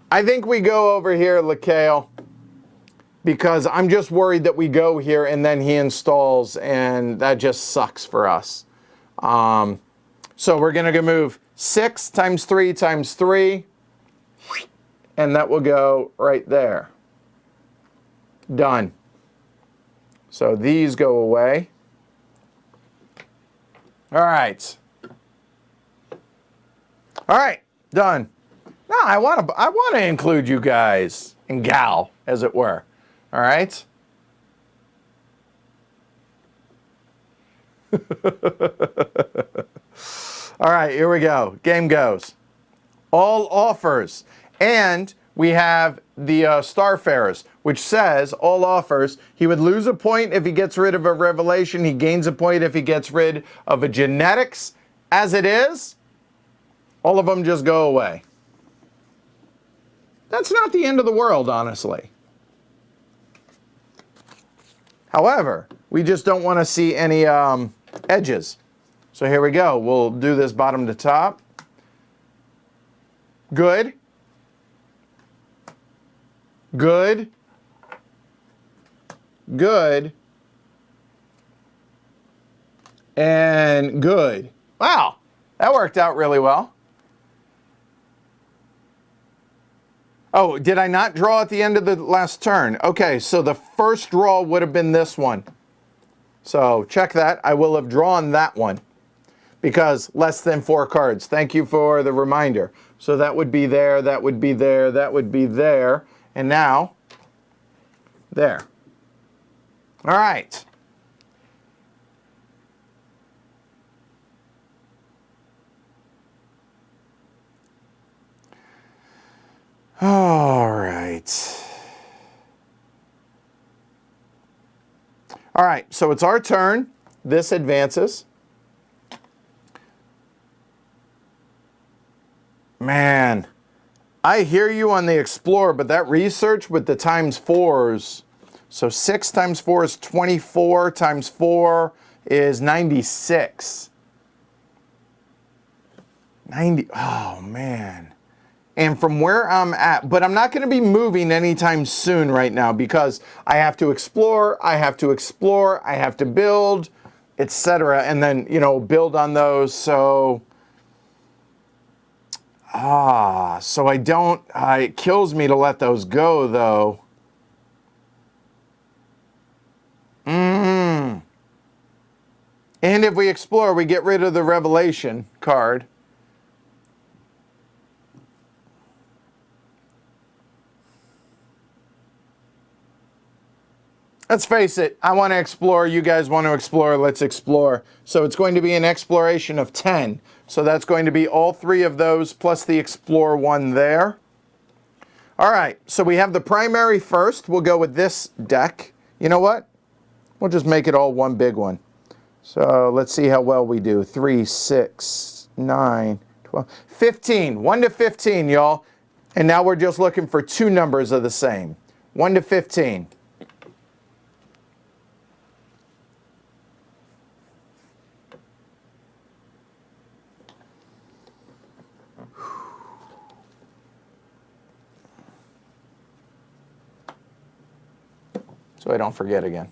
I think we go over here, Lucale, because I'm just worried that we go here and then he installs, and that just sucks for us. So we're going to move 6 times 3 times 3, and that will go right there. Done. So these go away. All right. All right, done. No, I want to include you guys and gal, as it were. All right? All right, here we go. Game goes. All offers. And we have the Starfarers, which says, all offers, he would lose a point if he gets rid of a revelation. He gains a point if he gets rid of a genetics. As it is, all of them just go away. That's not the end of the world, honestly. However, we just don't want to see any edges. So here we go. We'll do this bottom to top. Good. Good. Good. And good. Wow, that worked out really well. Oh, did I not draw at the end of the last turn? Okay, so the first draw would have been this one. So check that. I will have drawn that one because less than 4 cards. Thank you for the reminder. So that would be there, that would be there, that would be there, and now, there. All right. All right. All right, so it's our turn. This advances. Man, I hear you on the Explorer, but that research with the times 4s, so 6 times 4 is 24, times 4 is 96. 90, oh man. And from where I'm at, but I'm not going to be moving anytime soon right now because I have to explore, I have to build, etc. And then, you know, build on those. So, so I don't, it kills me to let those go though. And if we explore, we get rid of the Revelation card. Let's face it, I want to explore, you guys want to explore, let's explore. So it's going to be an exploration of 10. So that's going to be all 3 of those plus the explore 1 there. All right, so we have the primary first. We'll go with this deck. You know what? We'll just make it all one big one. So let's see how well we do. 3, 6, 9, 12, 15. 1 to 15, y'all. And now we're just looking for 2 numbers of the same. 1 to 15. So I don't forget again.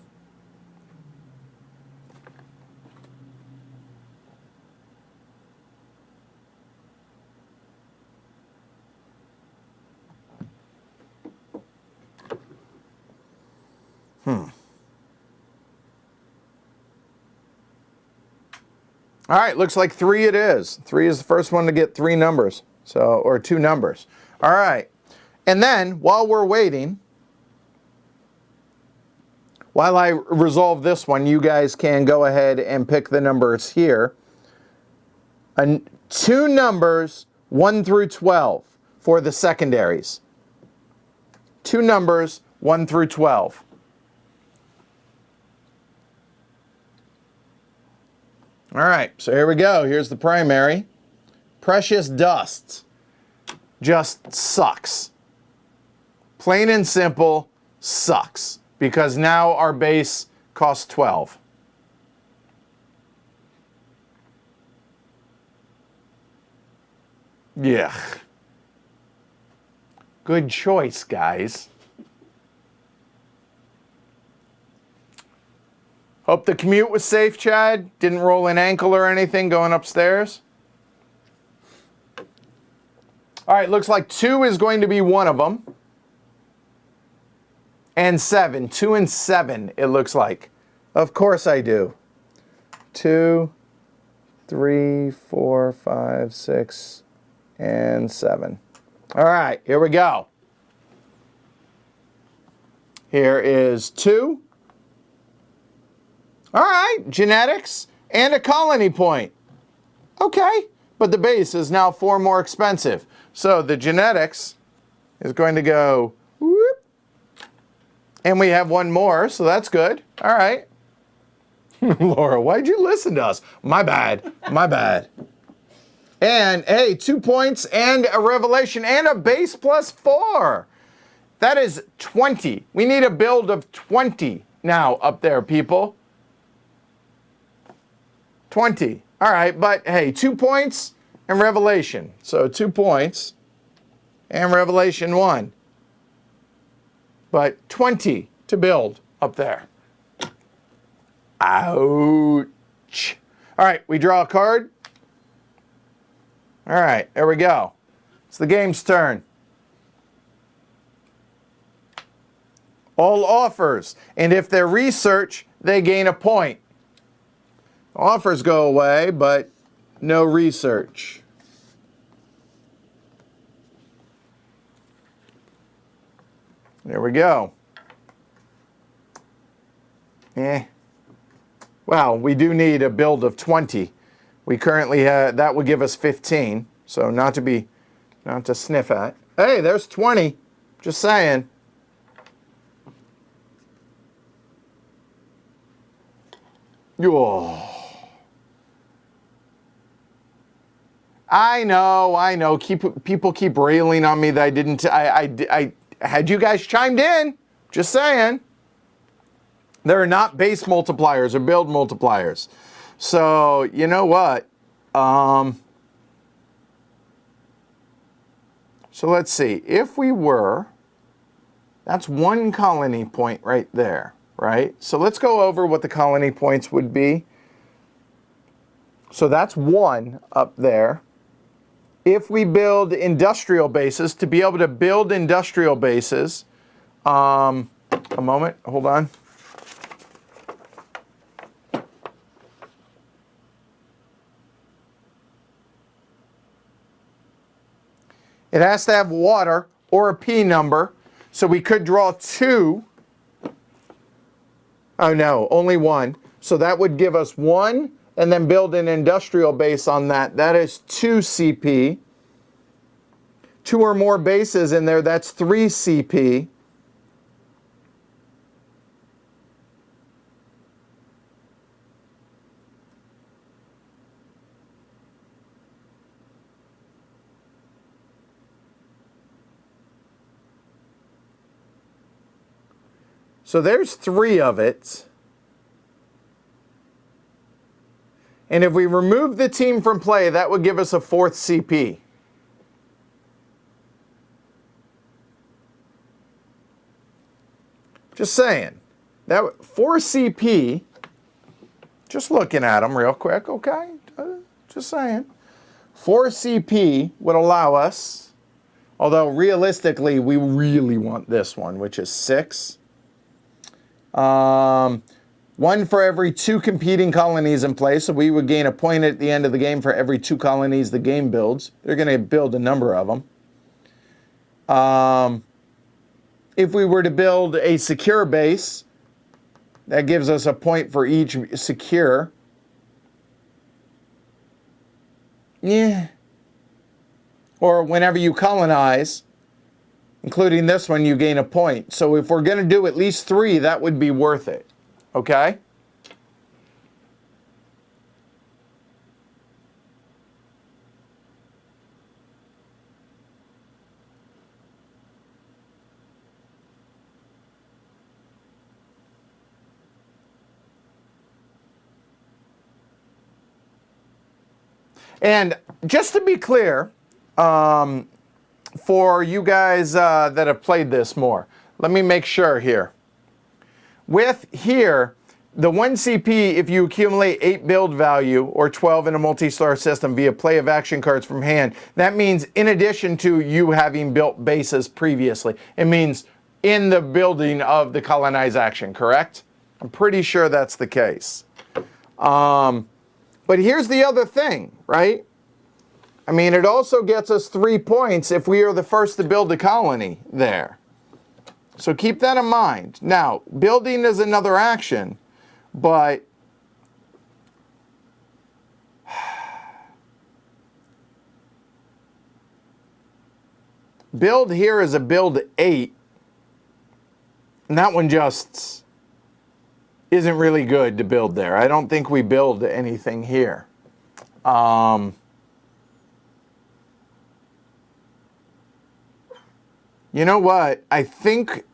All right, looks like 3 it is. 3 is the first one to get 3 numbers, so, or 2 numbers. All right, and then while we're waiting, while I resolve this one, you guys can go ahead and pick the numbers here. 2 numbers, 1 through 12 for the secondaries. 2 numbers, 1 through 12. All right, so here we go. Here's the primary. Precious Dust just sucks. Plain and simple, sucks. Because now our base costs 12. Yeah. Good choice, guys. Hope the commute was safe, Chad. Didn't roll an ankle or anything going upstairs. All right, looks like 2 is going to be one of them. And 7. 2 and 7, it looks like. Of course I do. 2, 3, 4, 5, 6, and 7. All right, here we go. Here is 2. All right, genetics and a colony point. Okay, but the base is now 4 more expensive. So the genetics is going to go whoop. And we have 1 more, so that's good. All right. Laura, why'd you listen to us? My bad, my bad. And hey, 2 points and a revelation and a base plus 4. That is 20. We need a build of 20 now up there, people. 20. All right, but hey, 2 points and revelation. So 2 points and revelation 1. But 20 to build up there. Ouch. All right, we draw a card. All right, there we go. It's the game's turn. All offers. And if they're research, they gain a point. Offers go away, but no research. There we go. Well, we do need a build of 20. We currently have, that would give us 15. So not to sniff at. Hey, there's 20. Just saying. Oh. I know. People keep railing on me that I didn't. I had you guys chimed in. Just saying. They're not base multipliers or build multipliers. So you know what? So let's see. If we were, that's one colony point right there, right? So let's go over what the colony points would be. So that's one up there. If we build industrial bases, to be able to build industrial bases, a moment, hold on. It has to have water or a P number, so we could draw two. Oh no, only one. So that would give us one, and then build an industrial base on that. That is 2 CP. 2 or more bases in there, that's 3 CP. So there's 3 of it. And if we remove the team from play, that would give us a 4th CP. Just saying. That 4 CP, just looking at them real quick, okay? Just saying. 4 CP would allow us, although realistically we really want this one, which is 6. 1 for every 2 competing colonies in play, so we would gain a point at the end of the game for every 2 colonies the game builds. They're going to build a number of them. If we were to build a secure base, that gives us a point for each secure. Yeah. Or whenever you colonize, including this one, you gain a point. So if we're going to do at least 3, that would be worth it. Okay? And just to be clear, for you guys that have played this more, let me make sure here. With here, the 1 CP, if you accumulate 8 build value or 12 in a multi-star system via play of action cards from hand, that means in addition to you having built bases previously, it means in the building of the colonize action, correct? I'm pretty sure that's the case. But here's the other thing, right? I mean, it also gets us 3 points if we are the first to build a colony there. So keep that in mind. Now, building is another action, but build here is a build 8, and that one just isn't really good to build there. I don't think we build anything here. You know what? I think,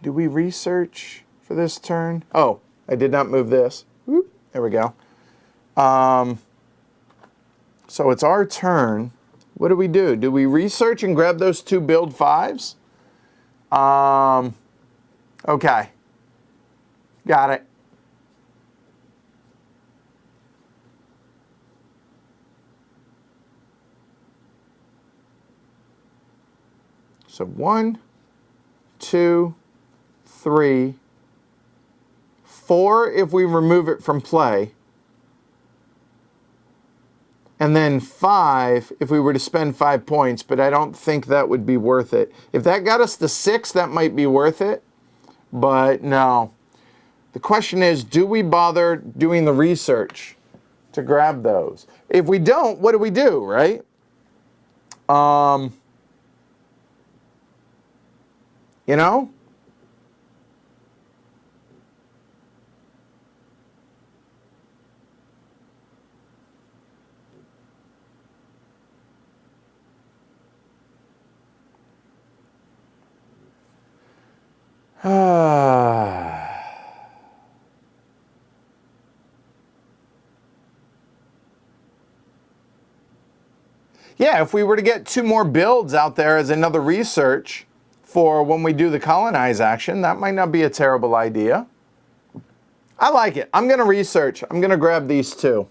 do we research for this turn? Oh, I did not move this. Whoop, there we go. So it's our turn. What do we do? Do we research and grab those 2 build 5s? Okay. Got it. So 1, 2, 3, 4 if we remove it from play. and then 5 if we were to spend 5 points, but I don't think that would be worth it. If that got us to 6, that might be worth it, but no. The question is, do we bother doing the research to grab those? If we don't, what do we do, right? You know? Yeah, if we were to get 2 more builds out there as another research for when we do the colonize action, that might not be a terrible idea. I like it. I'm going to research. I'm going to grab these 2.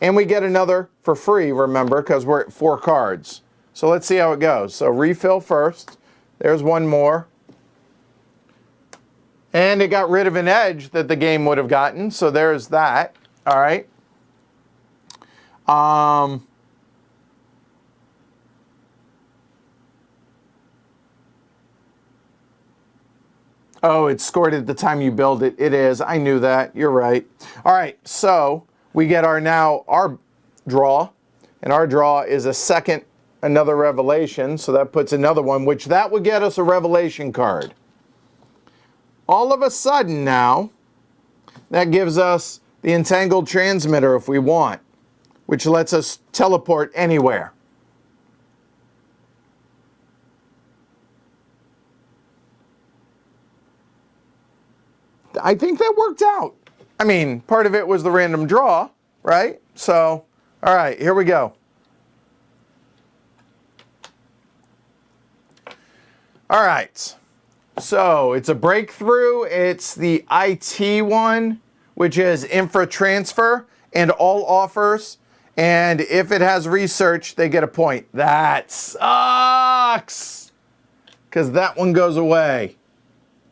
And we get another for free, remember, because we're at 4 cards. So let's see how it goes. So refill first. There's 1 more. And it got rid of an edge that the game would have gotten. So there's that. All right. Oh, it's scored at the time you build it. It is. I knew that. You're right. All right. So we get our draw. And our draw is another revelation. So that puts another one, which that would get us a revelation card. All of a sudden now, that gives us the entangled transmitter if we want, which lets us teleport anywhere. I think that worked out. I mean, part of it was the random draw, right? So, all right, here we go. All right. So, it's a breakthrough. It's the IT one, which is infra transfer and all offers. And if it has research, they get a point. That sucks, because that one goes away.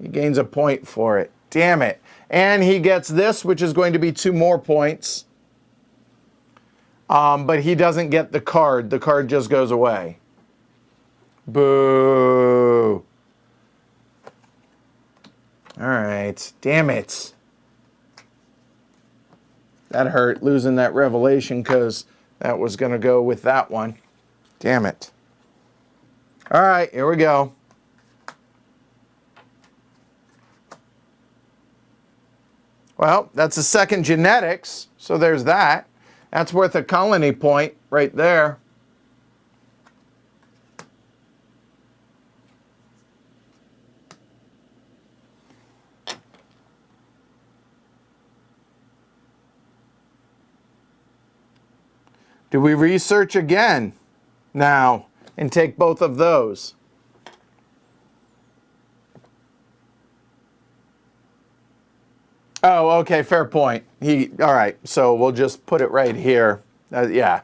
He gains a point for it. Damn it. And he gets this, which is going to be 2 more points. But he doesn't get the card. The card just goes away. Boo. All right. Damn it. That hurt, losing that revelation, because that was going to go with that one. Damn it. All right, here we go. Well, that's the second genetics, so there's that. That's worth a colony point right there. Do we research again now and take both of those? Oh, okay, fair point. All right, so we'll just put it right here. Yeah,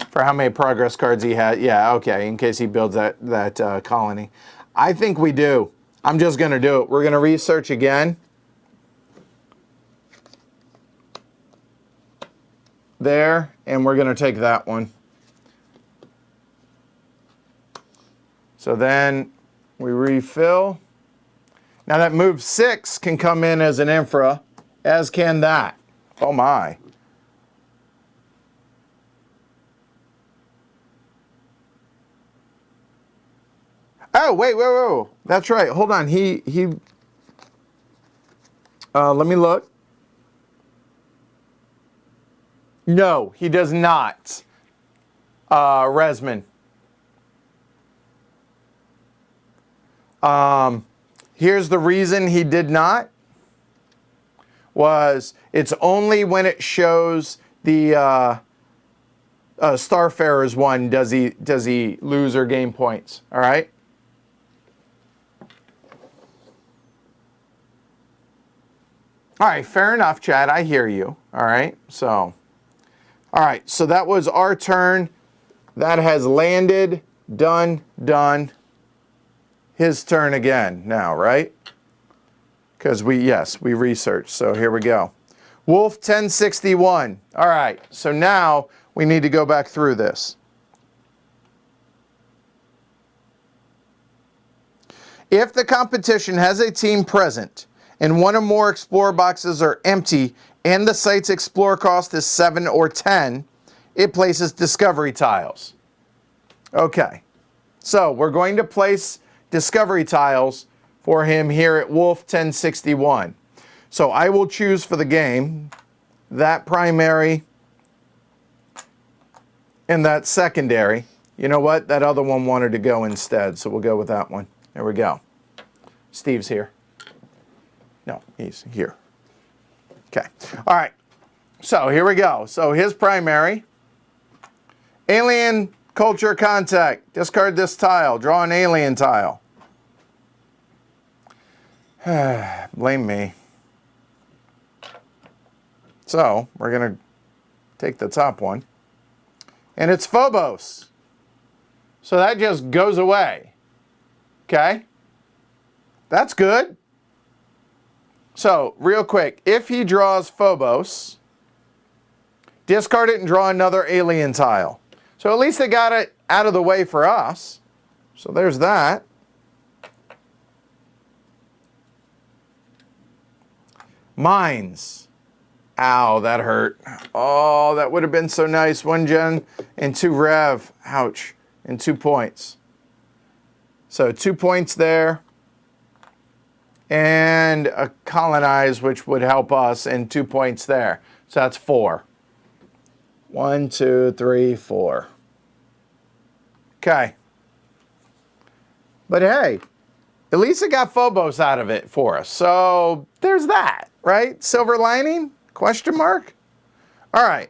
for how many progress cards he had. Yeah, okay, in case he builds that colony. I think we do. I'm just going to do it. We're going to research again. There, and we're going to take that one. So then we refill. Now that move 6 can come in as an infra, as can that. Oh my. Oh, wait. That's right. Hold on. Let me look. No, he does not. Resman. Here's the reason he did not. Was it's only when it shows the Starfarers one does he lose or gain points. All right. All right, fair enough, Chad. I hear you. All right, so that was our turn. That has landed. Done. His turn again now, right? Because we researched. So here we go. Wolf 1061. All right, so now we need to go back through this. If the competition has a team present and one or more Explorer boxes are empty and the site's Explorer cost is 7 or 10, it places discovery tiles. Okay, so we're going to place discovery tiles for him here at Wolf 1061. So I will choose for the game that primary and that secondary. You know what? That other one wanted to go instead, so we'll go with that one. There we go. Steve's here. No, he's here. Okay. All right. So here we go. So his primary. Alien culture contact. Discard this tile. Draw an alien tile. Blame me. So we're going to take the top one. And it's Phobos. So that just goes away. Okay? That's good. So, real quick, if he draws Phobos, discard it and draw another alien tile. So at least they got it out of the way for us. So there's that. Mines. Ow, that hurt. Oh, that would have been so nice. 1 gen and 2 rev. Ouch. And 2 points. So 2 points there. And a colonize, which would help us, and 2 points there. So that's 4. 1, 2, 3, 4. Okay. But hey, at least it got Phobos out of it for us. So there's that, right? Silver lining? Question mark? All right.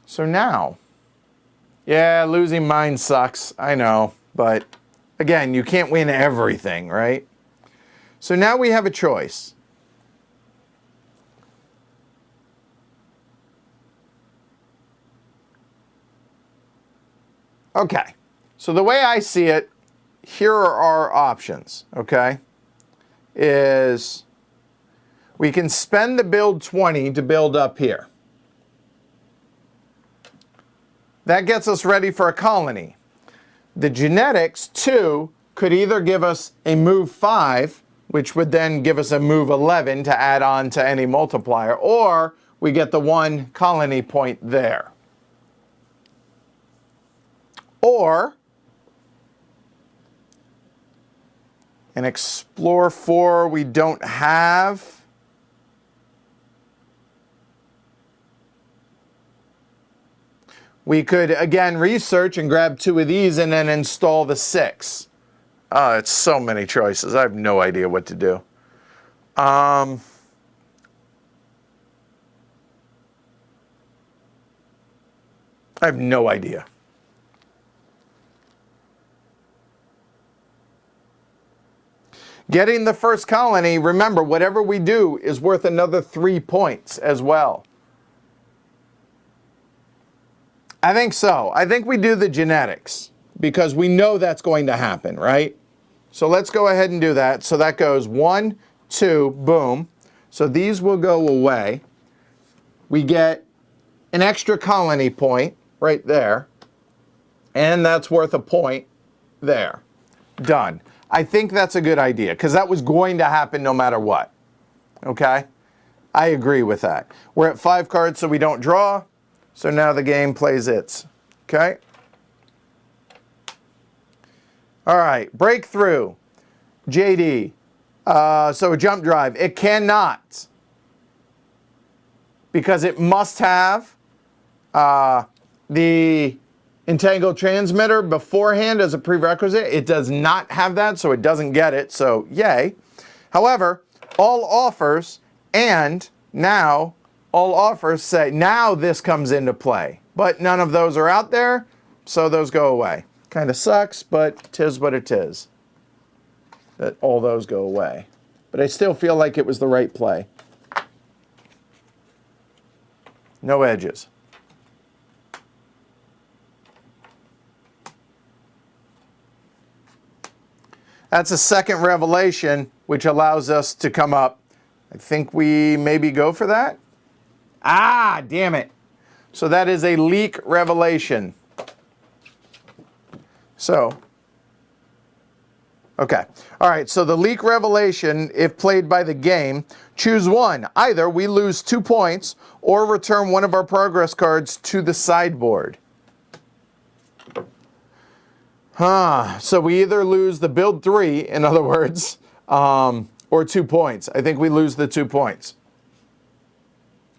So now, yeah, losing mine sucks, I know, but again, you can't win everything, right? So now we have a choice. Okay, so the way I see it, here are our options, okay? Is we can spend the build 20 to build up here. That gets us ready for a colony. The genetics, 2, could either give us a move 5, which would then give us a move 11 to add on to any multiplier, or we get the 1 colony point there. Or an Explore 4 we don't have. We could, again, research and grab 2 of these and then install the 6. It's so many choices. I have no idea what to do. I have no idea. Getting the first colony, remember, whatever we do is worth another 3 points as well. I think so. I think we do the genetics because we know that's going to happen, right? So let's go ahead and do that. So that goes 1, 2, boom. So these will go away. We get an extra colony point right there. And that's worth a point there. Done. I think that's a good idea because that was going to happen no matter what. Okay? I agree with that. We're at 5 cards so we don't draw. So now the game plays its. Okay? All right, breakthrough. JD. So a jump drive. It cannot. Because it must have the entangled transmitter beforehand as a prerequisite. It does not have that, so it doesn't get it. So yay. However, all offers and now all offers say, now this comes into play. But none of those are out there, so those go away. Kind of sucks, but 'tis what it is. That all those go away. But I still feel like it was the right play. No edges. That's a second revelation, which allows us to come up. I think we maybe go for that. Ah, damn it. So that is a leak revelation. So, okay. All right, so the leak revelation, if played by the game, choose one. Either we lose 2 points or return one of our progress cards to the sideboard. So we either lose the build 3, in other words, or 2 points. I think we lose the 2 points.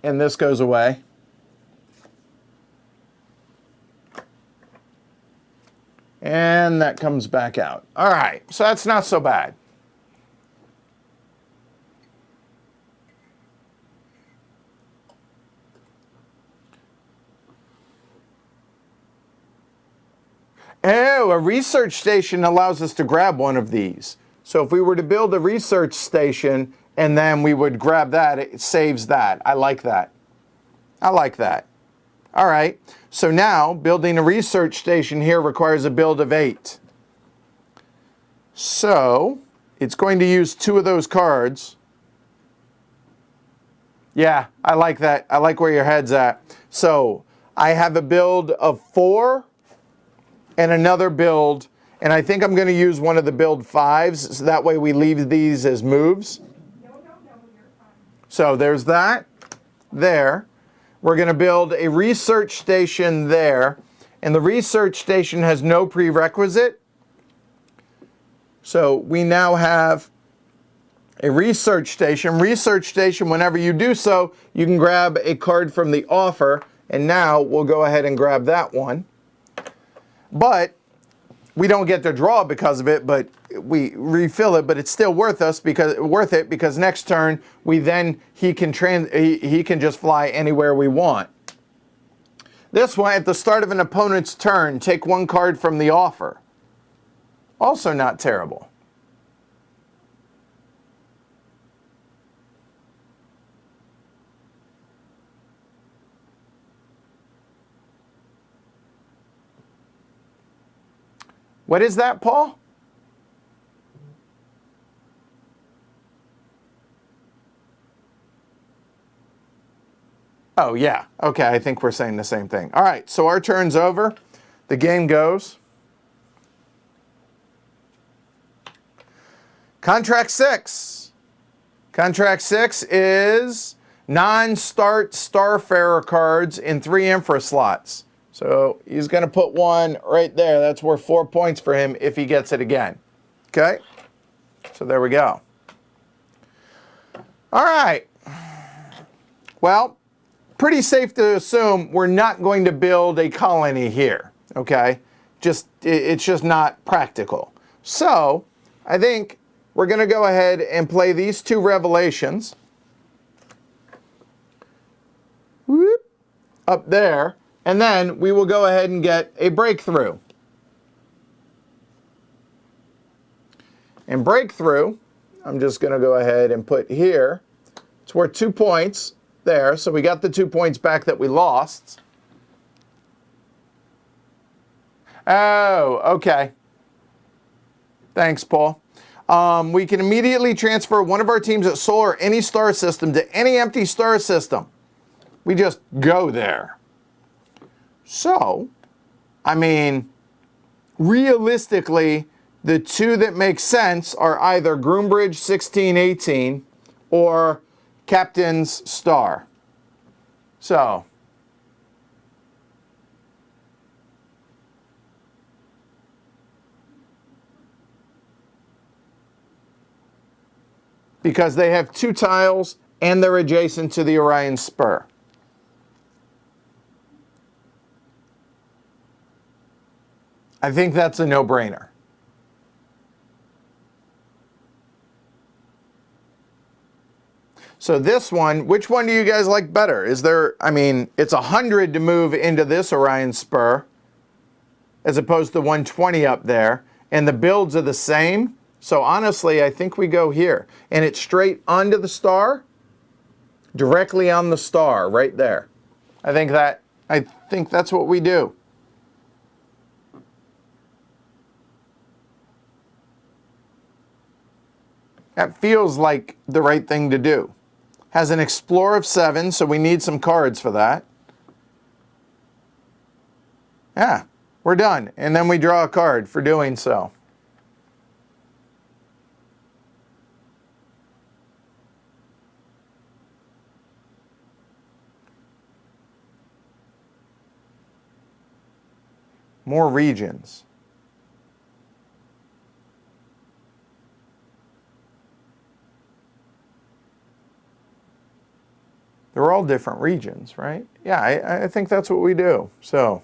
And this goes away. And that comes back out. All right, so that's not so bad. Oh, a research station allows us to grab one of these. So if we were to build a research station and then we would grab that, it saves that. I like that. I like that. All right, so now building a research station here requires a build of 8. So it's going to use 2 of those cards. Yeah, I like that. I like where your head's at. So I have a build of 4 and another build, and I think I'm going to use one of the build 5s, so that way we leave these as moves. No, you're fine. So there's that there. We're going to build a research station there, and the research station has no prerequisite. So we now have a research station. Research station, whenever you do so, you can grab a card from the offer, and now we'll go ahead and grab that one. But we don't get to draw because of it, but we refill it, but it's still worth it because next turn he can just fly anywhere we want. This one, at the start of an opponent's turn, take 1 card from the offer. Also not terrible. What is that, Paul? Oh, yeah. Okay, I think we're saying the same thing. All right, so our turn's over. The game goes. Contract 6. Contract 6 is non-start Starfarer cards in 3 infra slots. So he's going to put 1 right there. That's worth 4 points for him if he gets it again. Okay? So there we go. All right. Well, pretty safe to assume we're not going to build a colony here. Okay? It's just not practical. So I think we're going to go ahead and play these 2 revelations. Whoop, up there. And then we will go ahead and get a breakthrough. And breakthrough, I'm just going to go ahead and put here. It's worth 2 points there. So we got the 2 points back that we lost. Oh, okay. Thanks, Paul. We can immediately transfer one of our teams at Solar or any star system to any empty star system. We just go there. So, I mean, realistically, the 2 that make sense are either Groombridge 1618 or Captain's Star. So, because they have 2 tiles and they're adjacent to the Orion Spur. I think that's a no-brainer. So this one, which one do you guys like better? Is there, I mean, it's 100 to move into this Orion Spur as opposed to 120 up there, and the builds are the same. So honestly, I think we go here. And it's straight onto the star, directly on the star, right there. I think that's what we do. That feels like the right thing to do. Has an Explorer of 7, so we need some cards for that. Yeah, we're done. And then we draw a card for doing so. More regions. They're all different regions, right? Yeah, I think that's what we do. So,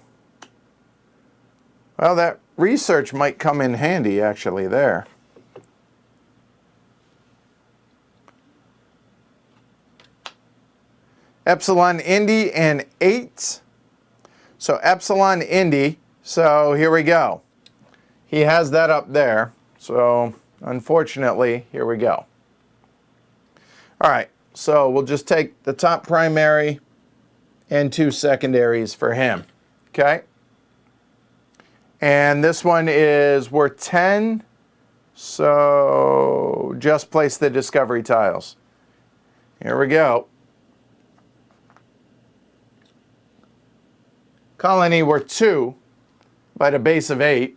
well, that research might come in handy, actually, there. Epsilon Indy and 8. So Epsilon Indy, so here we go. He has that up there. So, unfortunately, here we go. All right. So we'll just take the top primary and 2 secondaries for him. Okay? And this one is worth 10. So just place the discovery tiles. Here we go. Colony worth 2 by the base of 8.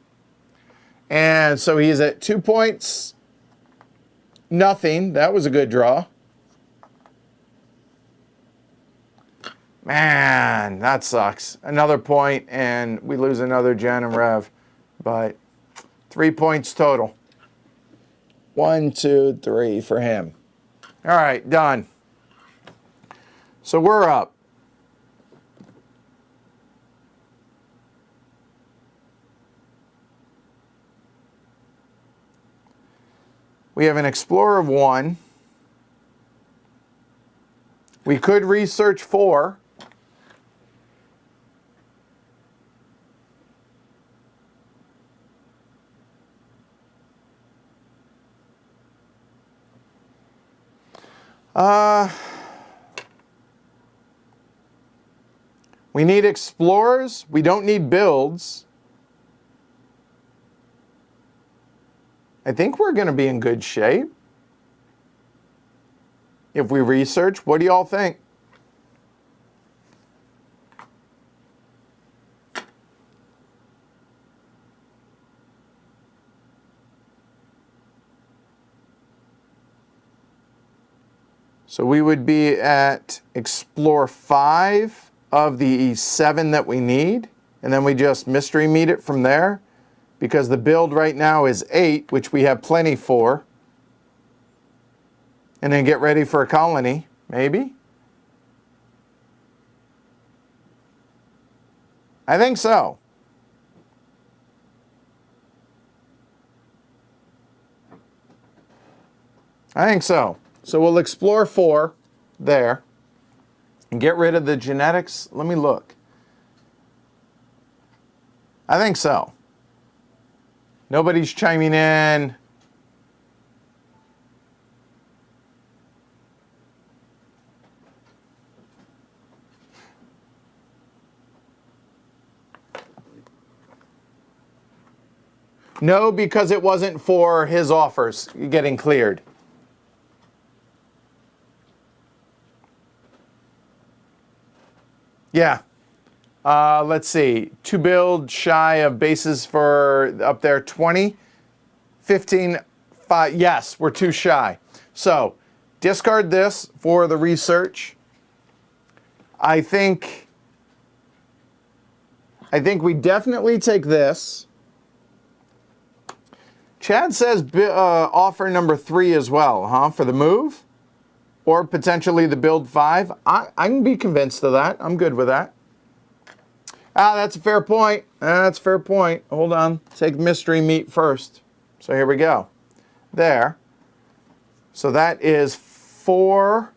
And so he's at 2 points. Nothing. That was a good draw. Man, that sucks. Another point, and we lose another Gen and Rev. But 3 points total. 1, 2, 3 for him. All right, done. So we're up. We have an Explorer of 1. We could research 4. We need explorers. We don't need builds. I think we're going to be in good shape if we research. What do y'all think? So we would be at Explore 5 of the 7 that we need, and then we just mystery meet it from there, because the build right now is 8, which we have plenty for. And then get ready for a colony, maybe? I think so. I think so. So we'll explore 4 there and get rid of the genetics. Let me look. I think so. Nobody's chiming in. No, because it wasn't for his offers getting cleared. Yeah. Let's see. 2 build shy of bases for up there 20. 15, 5. Yes, we're too shy. So discard this for the research. I think we definitely take this. Chad says offer number 3 as well, huh? For the move? Or potentially the build 5. I can be convinced of that. I'm good with that. Ah, that's a fair point. That's a fair point. Hold on. Take mystery meat first. So here we go. There. So that is 4.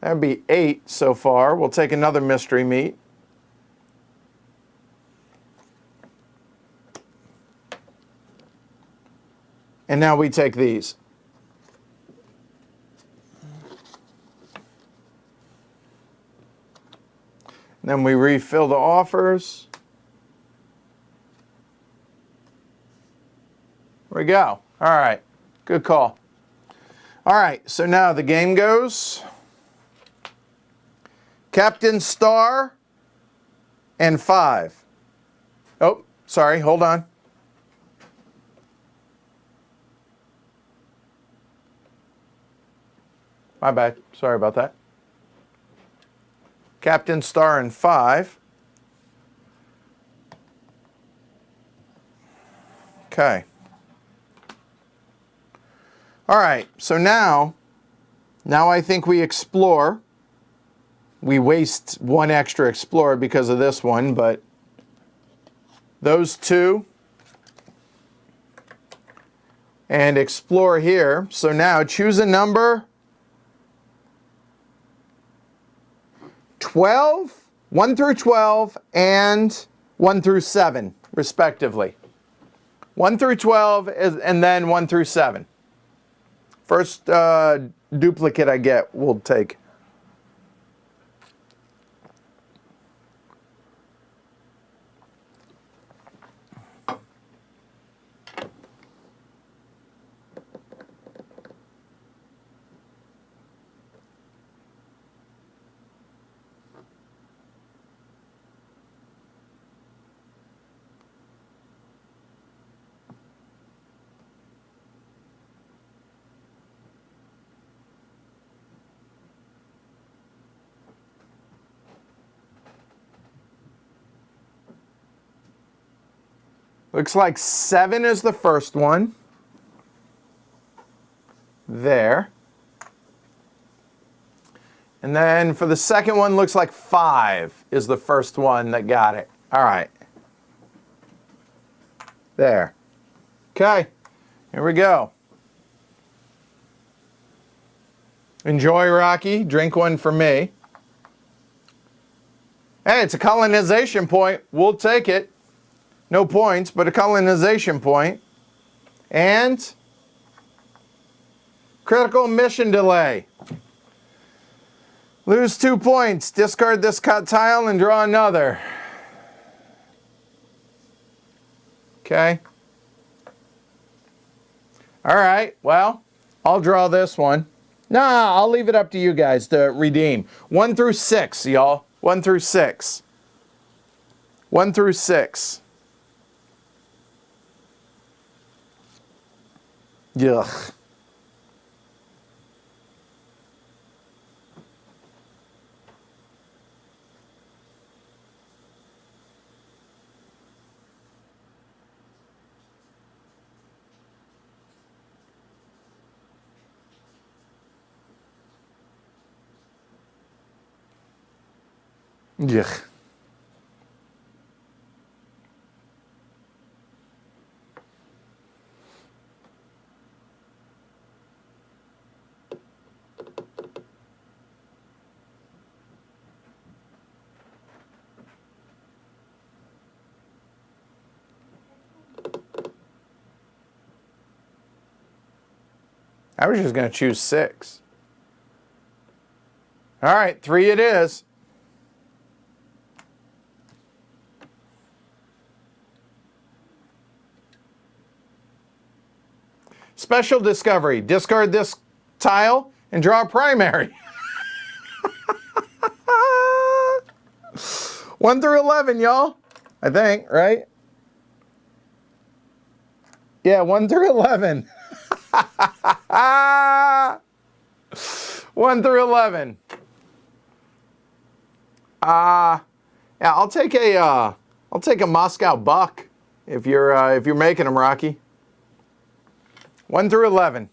That would be 8 so far. We'll take another mystery meat. And now we take these. And then we refill the offers. we go. All right. Good call. All right. So now the game goes Captain Star and 5. Oh, sorry. Hold on. My bad. Sorry about that. Captain Star and 5. Okay. All right. So now I think we explore. We waste one extra explorer because of this one, but those two and explore here. So now choose a number 12, 1 through 12, and 1 through 7, respectively. 1 through 12 and then 1 through 7. First duplicate I get, we'll take. Looks like 7 is the first one. There. And then for the second one, looks like 5 is the first one that got it. All right. There. Okay. Here we go. Enjoy, Rocky. Drink one for me. Hey, it's a colonization point. We'll take it. No points, but a colonization point. And critical mission delay. Lose 2 points. Discard this cut tile and draw another. Okay. All right. Well, I'll draw this one. Nah, I'll leave it up to you guys to redeem. 1 through 6, y'all. 1 through 6. 1 through 6. Yuck. Yuck. I was just going to choose 6. All right, 3 it is. Special discovery. Discard this tile and draw a primary. 1 through 11, y'all. I think, right? Yeah, 1 through 11. 1 through 11. Yeah, I'll take a Moscow buck if you're making them, Rocky. 1 through 11.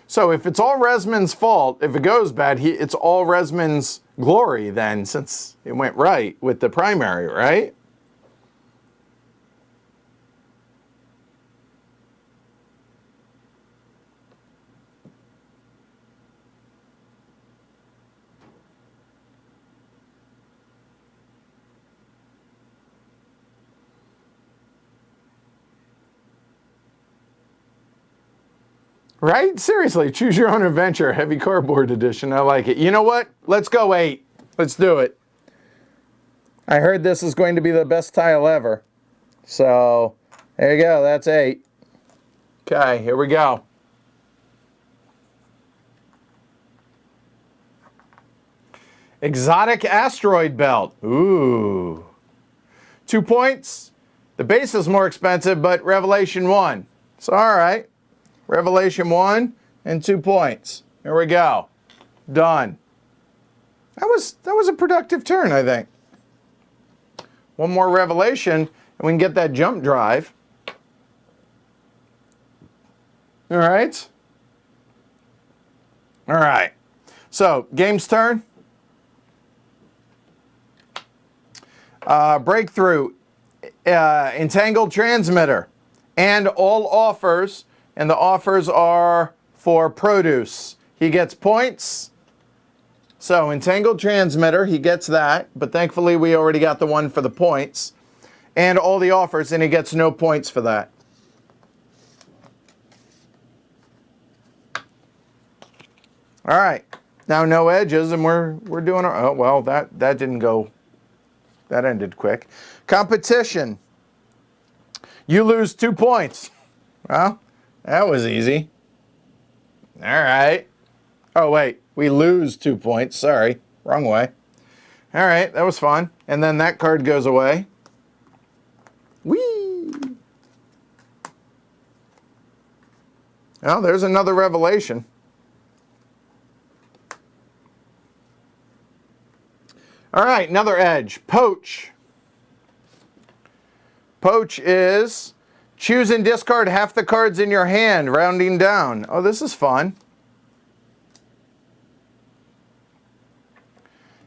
So if it's all Resman's fault, if it goes bad, it's all Resman's glory then, since it went right with the primary, right? Right? Seriously, choose your own adventure. Heavy cardboard edition. I like it. You know what? Let's go 8. Let's do it. I heard this is going to be the best tile ever. So, there you go. That's 8. Okay, here we go. Exotic asteroid belt. Ooh. 2 points. The base is more expensive, but Revelation 1. So, all right. Revelation 1 and 2 points. Here we go. Done. That was a productive turn, I think. One more Revelation, and we can get that jump drive. All right. All right. So, game's turn. Breakthrough. Entangled transmitter. And all offers. And the offers are for produce. He gets points. So, entangled transmitter, he gets that. But thankfully, we already got the one for the points. And all the offers, and he gets no points for that. All right. Now, no edges, and we're doing our... Oh, well, that didn't go... That ended quick. Competition. You lose 2 points. Well, that was easy. All right. Oh, wait. We lose 2 points. Sorry. Wrong way. All right. That was fun. And then that card goes away. Whee! Oh, there's another Revelation. All right, another edge. Poach. Poach is choose and discard half the cards in your hand, rounding down. Oh, this is fun.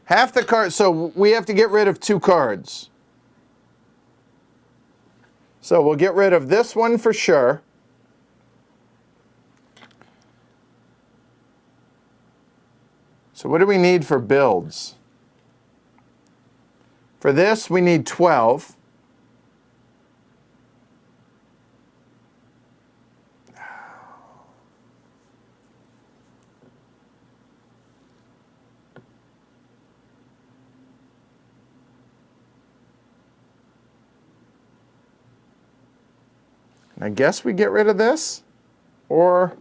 Half the cards, so we have to get rid of 2 cards. So we'll get rid of this one for sure. So what do we need for builds? For this, we need 12. I guess we get rid of this, or...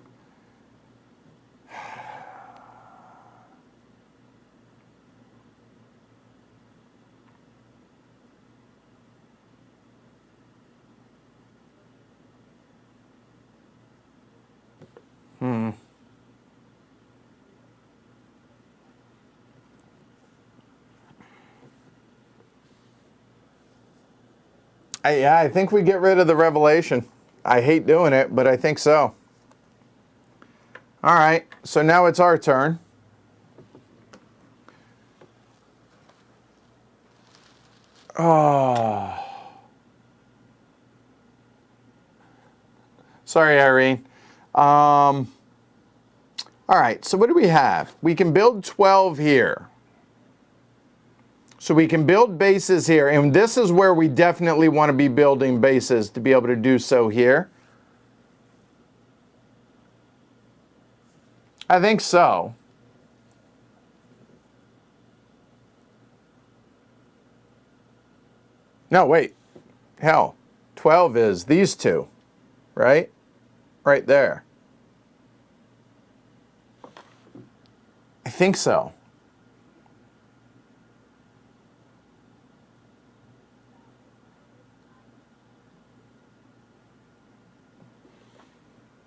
Yeah, I think we get rid of the Revelation. I hate doing it, but I think so. All right, so now it's our turn. Oh. Sorry, Irene. All right, so what do we have? We can build 12 here. So we can build bases here, and this is where we definitely want to be building bases to be able to do so here. I think so. No, wait. Hell, 12 is these two, right? Right there. I think so.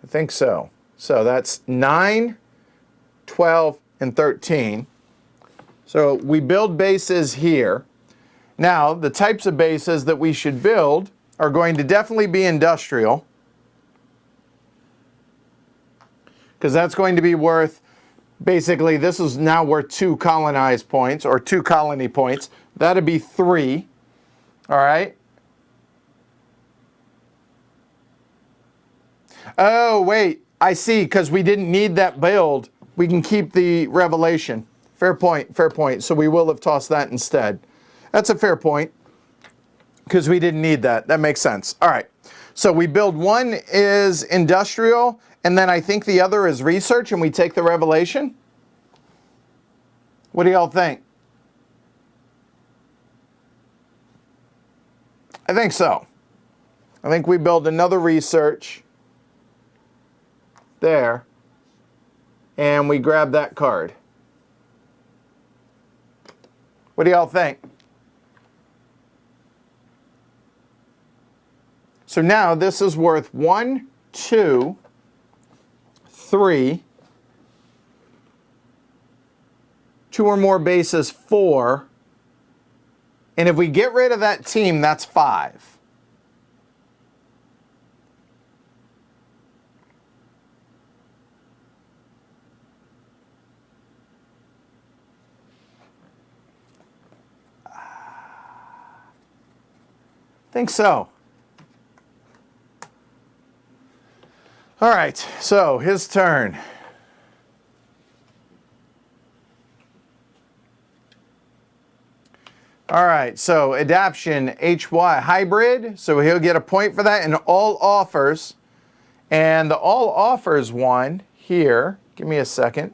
I think so. So that's 9, 12, and 13. So we build bases here. Now, the types of bases that we should build are going to definitely be industrial, because that's going to be worth, basically, this is now worth 2 colonized points, or 2 colony points. That'd be 3. All right. Oh, wait, I see, because we didn't need that build. We can keep the Revelation. Fair point, fair point. So we will have tossed that instead. That's a fair point, because we didn't need that. That makes sense. All right, so we build 1 is industrial, and then I think the other is research, and we take the revelation? What do y'all think? I think so. I think we build another research there, and we grab that card. What do y'all think? So now this is worth 1, 2, 3, 2 or more bases, 4, and if we get rid of that team, that's 5. Think so. All right, so his turn. All right, so adaption HY hybrid, so he'll get a point for that, and all offers. And the all offers one here, give me a second.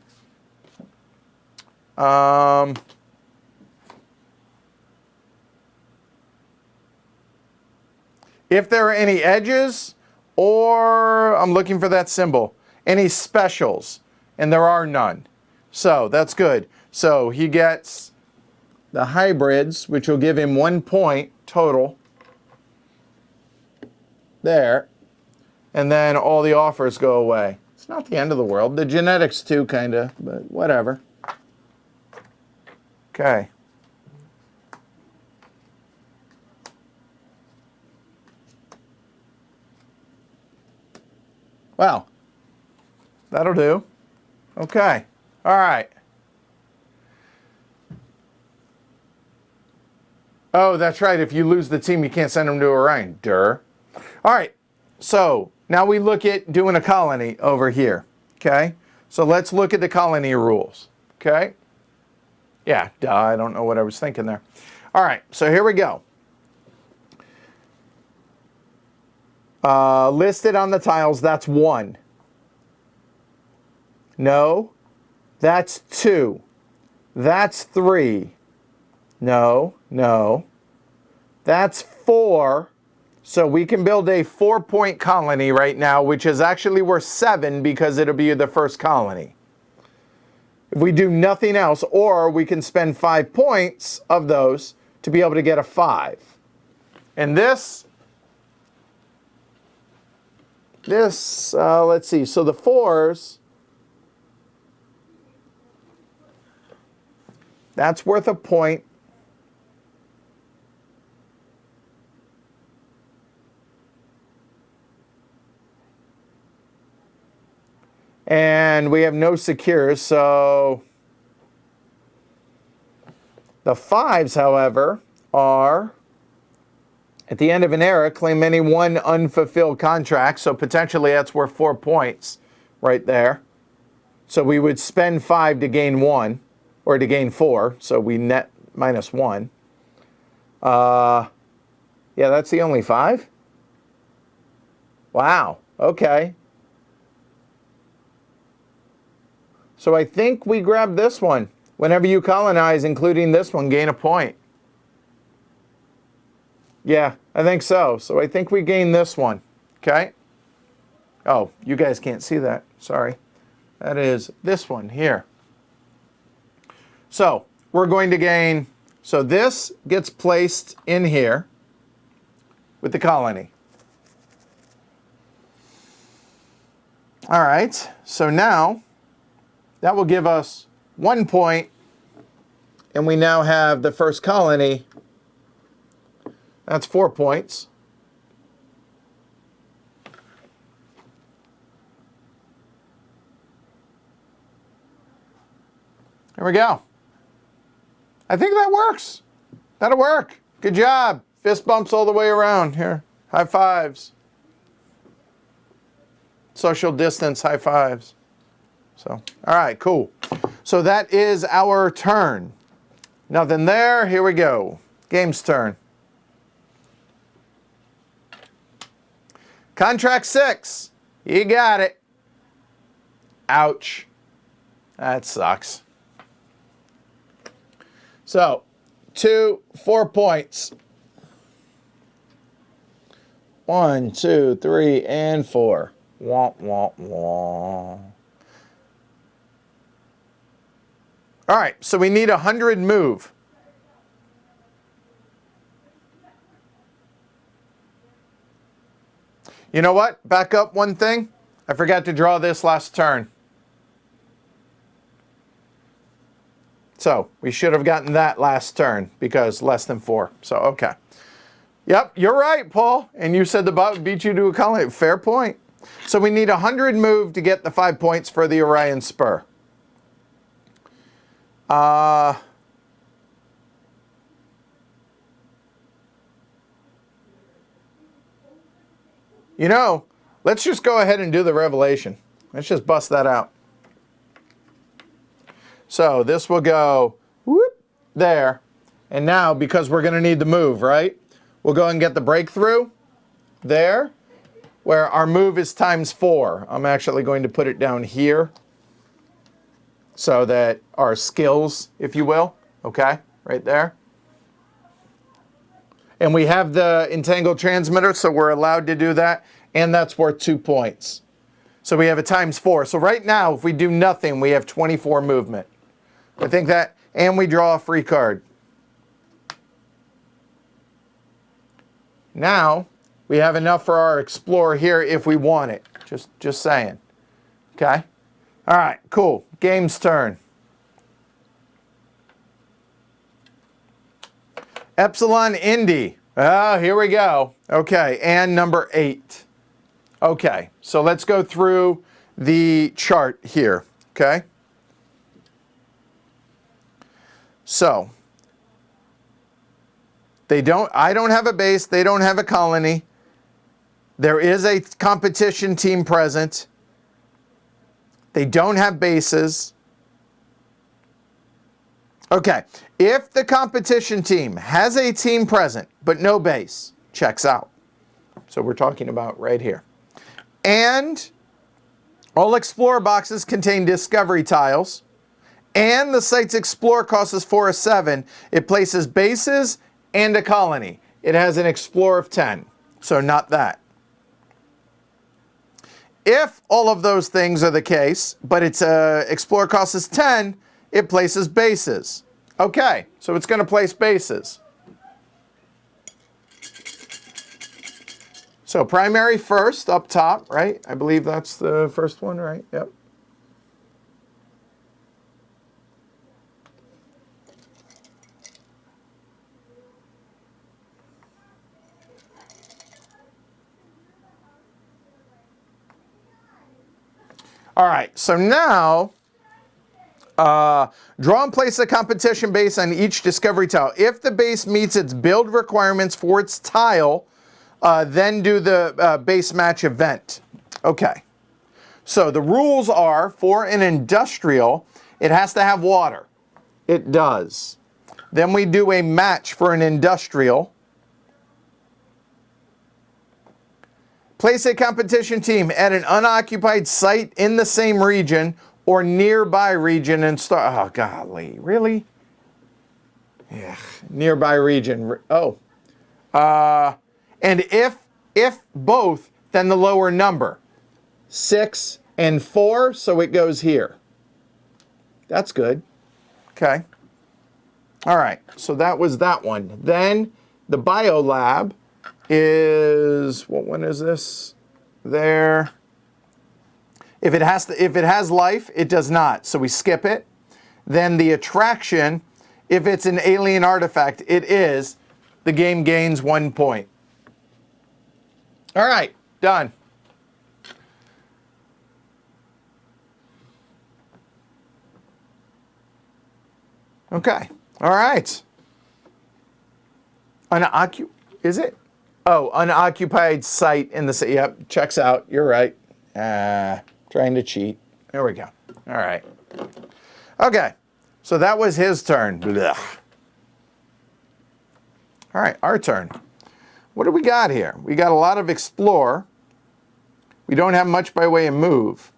If there are any edges, or I'm looking for that symbol, any specials, and there are none. So that's good. So he gets the hybrids, which will give him 1 point total. There. And then all the offers go away. It's not the end of the world. The genetics too, kind of, but whatever. Okay. Well, that'll do. Okay. All right. Oh, that's right. If you lose the team, you can't send them to Orion. Durr. All right. So now we look at doing a colony over here. Okay. So let's look at the colony rules. Okay. Yeah, duh. I don't know what I was thinking there. All right. So here we go. Listed on the tiles, that's 1. No, that's 2. That's 3. No, no. That's 4. So we can build a 4-point colony right now, which is actually worth 7 because it'll be the first colony. If we do nothing else, or we can spend 5 points of those to be able to get a 5. And this, let's see, so the 4s, that's worth a point. And we have no secures, so the 5s, however, are at the end of an era, claim any 1 unfulfilled contract, so potentially that's worth 4 points right there. So we would spend 5 to gain 1, or to gain 4, so we net -1. Yeah, that's the only 5? Wow, okay. So I think we grab this one. Whenever you colonize, including this one, gain a point. Yeah, I think so. So I think we gain this one. Okay? Oh, you guys can't see that. Sorry. That is this one here. So we're going to gain, so this gets placed in here with the colony. All right, so now that will give us 1 point, and we now have the first colony. That's 4 points. There we go. I think that works. That'll work. Good job. Fist bumps all the way around. Here, high fives. Social distance high fives. So, all right, cool. So that is our turn. Nothing there. Here we go. Game's turn. Contract 6. You got it. Ouch. That sucks. So, 4 points. 1, 2, 3, and 4. Wah, wah, wah. All right, so we need 100 move. You know what? Back up one thing. I forgot to draw this last turn. So we should have gotten that last turn because less than 4. So, okay. Yep, you're right, Paul. And you said the bot would beat you to a colony. Fair point. So we need 100 move to get the 5 points for the Orion Spur. You know, let's just go ahead and do the revelation. Let's just bust that out. So this will go whoop, there. And now, because we're going to need the move, right? We'll go and get the breakthrough there, where our move is ×4. I'm actually going to put it down here so that our skills, if you will, okay, right there. And we have the entangled transmitter, so we're allowed to do that, and that's worth 2 points. So we have a ×4. So right now, if we do nothing, we have 24 movement. I think that, and we draw a free card. Now, we have enough for our Explorer here if we want it. Just saying. Okay? All right, cool. Game's turn. Epsilon Indy. Oh, here we go. Okay, and number 8. Okay, so let's go through the chart here. Okay? So, I don't have a base, they don't have a colony. There is a competition team present. They don't have bases. Okay, if the competition team has a team present but no base, checks out. So we're talking about right here. And all Explorer boxes contain discovery tiles. And the site's Explorer costs us 4 or 7. It places bases and a colony. It has an Explorer of 10, so not that. If all of those things are the case, but its Explorer costs us 10, it places bases. Okay, so it's going to place bases. So primary first up top, right? I believe that's the first one, right? Yep. All right, so now, draw and place a competition base on each discovery tile. If the base meets its build requirements for its tile, then do the base match event. Okay, so the rules are, for an industrial, it has to have water. It does. Then we do a match for an industrial. Place a competition team at an unoccupied site in the same region or nearby region and start. Oh, golly, really? Yeah, nearby region. Oh. And if both, then the lower number. 6 and 4, so it goes here. That's good. Okay. All right, so that was that one. Then the biolab is, what one is this? There. If it has life, it does not, so we skip it. Then the attraction, if it's an alien artifact, it is. The game gains 1 point. All right, done. Okay, all right. Is it? Oh, unoccupied site in the city. Yep, checks out. You're right. Trying to cheat. There we go. All right. Okay, so that was his turn. Blech. All right, our turn. What do we got here? We got a lot of explore. We don't have much by way of move.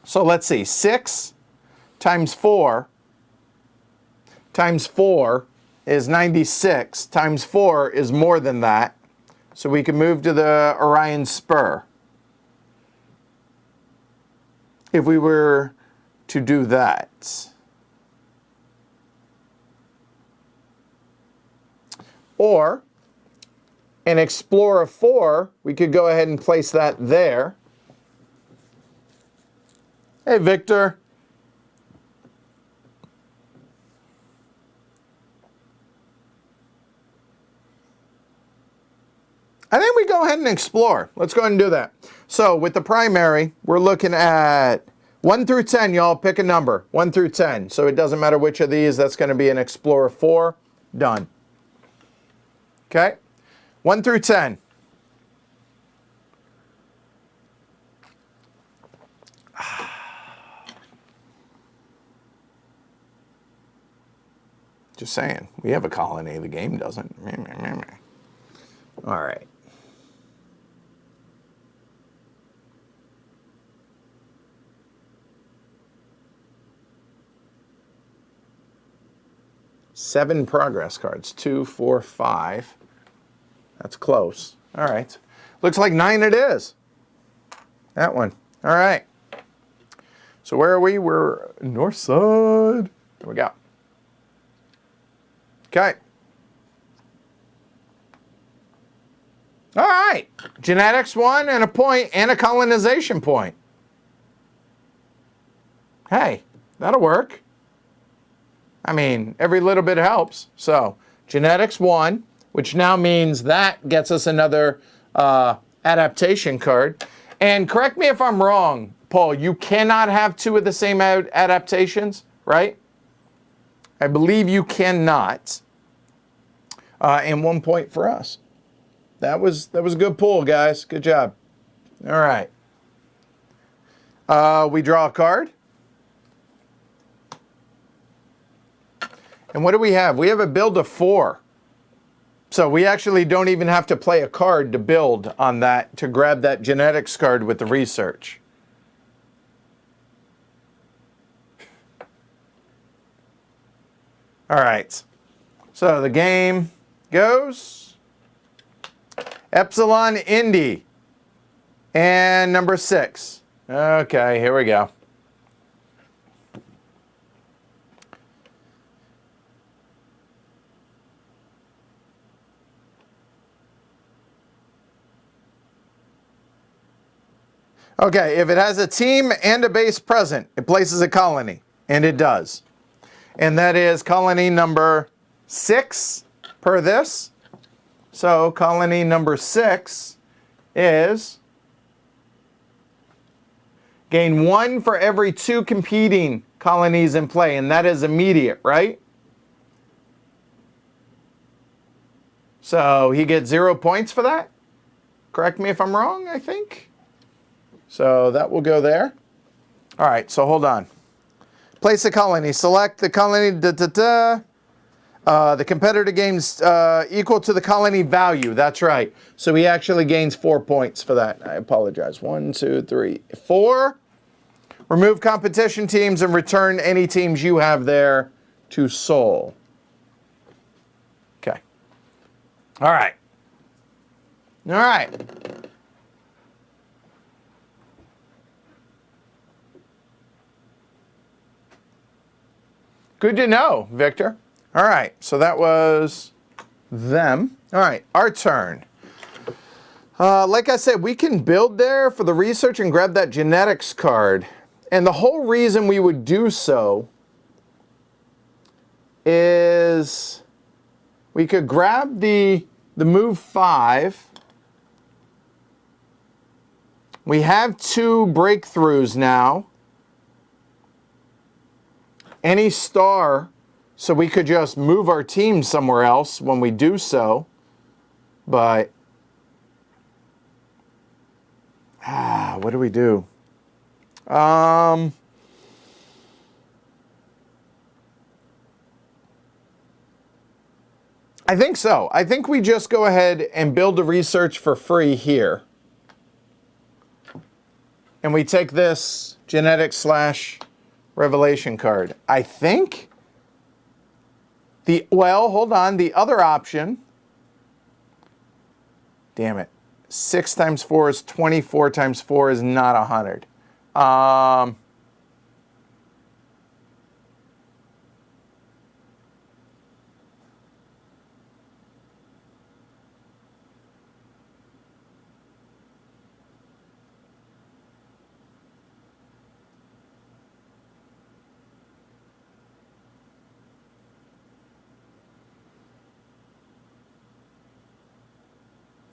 So let's see, 6 times 4 is 96, times 4 is more than that. So we can move to the Orion Spur if we were to do that. Or an Explorer 4, we could go ahead and place that there. Hey, Victor. I think we go ahead and explore. Let's go ahead and do that. So with the primary, we're looking at 1 through 10. Y'all pick a number, 1 through 10. So it doesn't matter which of these. That's going to be an Explorer 4. Done. Okay, 1 through 10. Just saying, we have a colony, the game doesn't. All right. Seven progress cards, 2, 4, 5. That's close. All right. Looks like 9 it is. That one. All right. So where are we? We're north side. There we go. Okay. All right. Genetics 1 and a point and a colonization point. Hey, that'll work. I mean, every little bit helps. So, genetics 1, which now means that gets us another adaptation card. And correct me if I'm wrong, Paul, you cannot have 2 of the same adaptations, right? I believe you cannot. And 1 point for us. That was a good pull, guys. Good job. All right. We draw a card. And what do we have? We have a build of 4. So we actually don't even have to play a card to build on that, to grab that genetics card with the research. All right. So the game goes Epsilon Indy and number 6. Okay, here we go. Okay, if it has a team and a base present, it places a colony, and it does. And that is colony number 6 per this. So colony number 6 is gain 1 for every 2 competing colonies in play, and that is immediate, right? So he gets 0 points for that. Correct me if I'm wrong, I think. So that will go there. All right, so hold on. Place a colony. Select the colony. The competitor gains equal to the colony value. That's right. So he actually gains 4 points for that. I apologize. 1, 2, 3, 4. Remove competition teams and return any teams you have there to Sol. Okay. All right. All right. Good to know, Victor. All right, so that was them. All right, our turn. Like I said, we can build there for the research and grab that genetics card. And the whole reason we would do so is we could grab the move 5. We have 2 breakthroughs now. Any star, so we could just move our team somewhere else when we do so. But, what do we do? I think so. I think we just go ahead and build the research for free here. and we take this genetic / revelation card. I think well, hold on, the other option, damn it, 6 times 4 is 24 times 4 is not 100.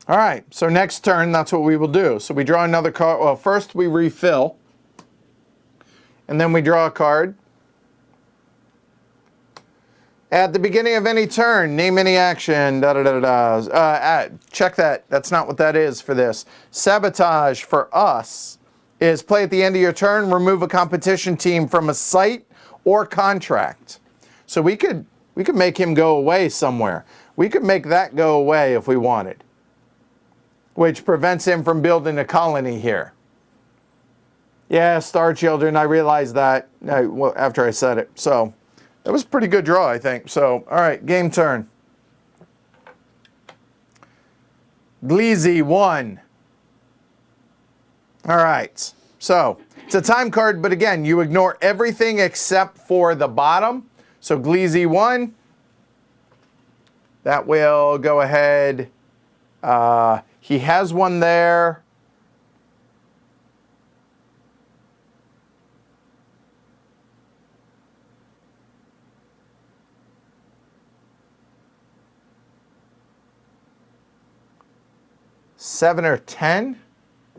All right, so next turn, that's what we will do. So we draw another card. Well, first we refill, and then we draw a card. At the beginning of any turn, name any action, check that. That's not what that is for this. Sabotage for us is play at the end of your turn, remove a competition team from a site or contract. So we could make him go away somewhere. We could make that go away if we wanted, which prevents him from building a colony here. Yeah, Star Children, I realized that after I said it. So that was a pretty good draw, I think. So, all right, game turn. Gleezy, 1. All right, so it's a time card, but again, you ignore everything except for the bottom. So Gleezy, 1. That will go ahead. He has one there. Seven or 10?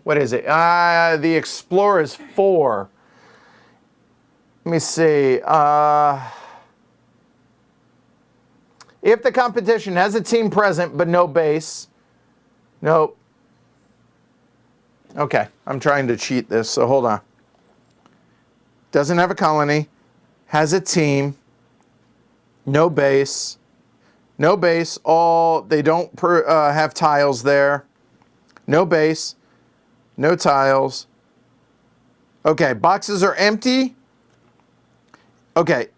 What is it? The Explorer is 4. Let me see. If the competition has a team present but no base. Nope. Okay, I'm trying to cheat this, so hold on. Doesn't have a colony, has a team, no base, they don't have tiles there, no base, no tiles. Okay, boxes are empty. Okay,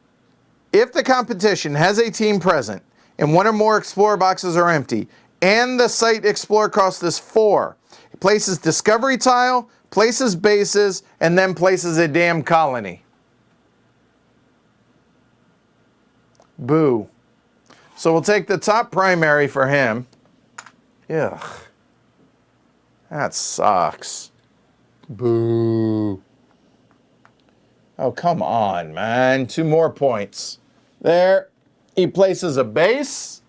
if the competition has a team present and one or more Explorer boxes are empty, and the site Explorer cost is 4. It places discovery tile, places bases, and then places a damn colony. Boo. So we'll take the top primary for him. Ugh. That sucks. Boo. Oh, come on, man. 2 more points. There. He places a base.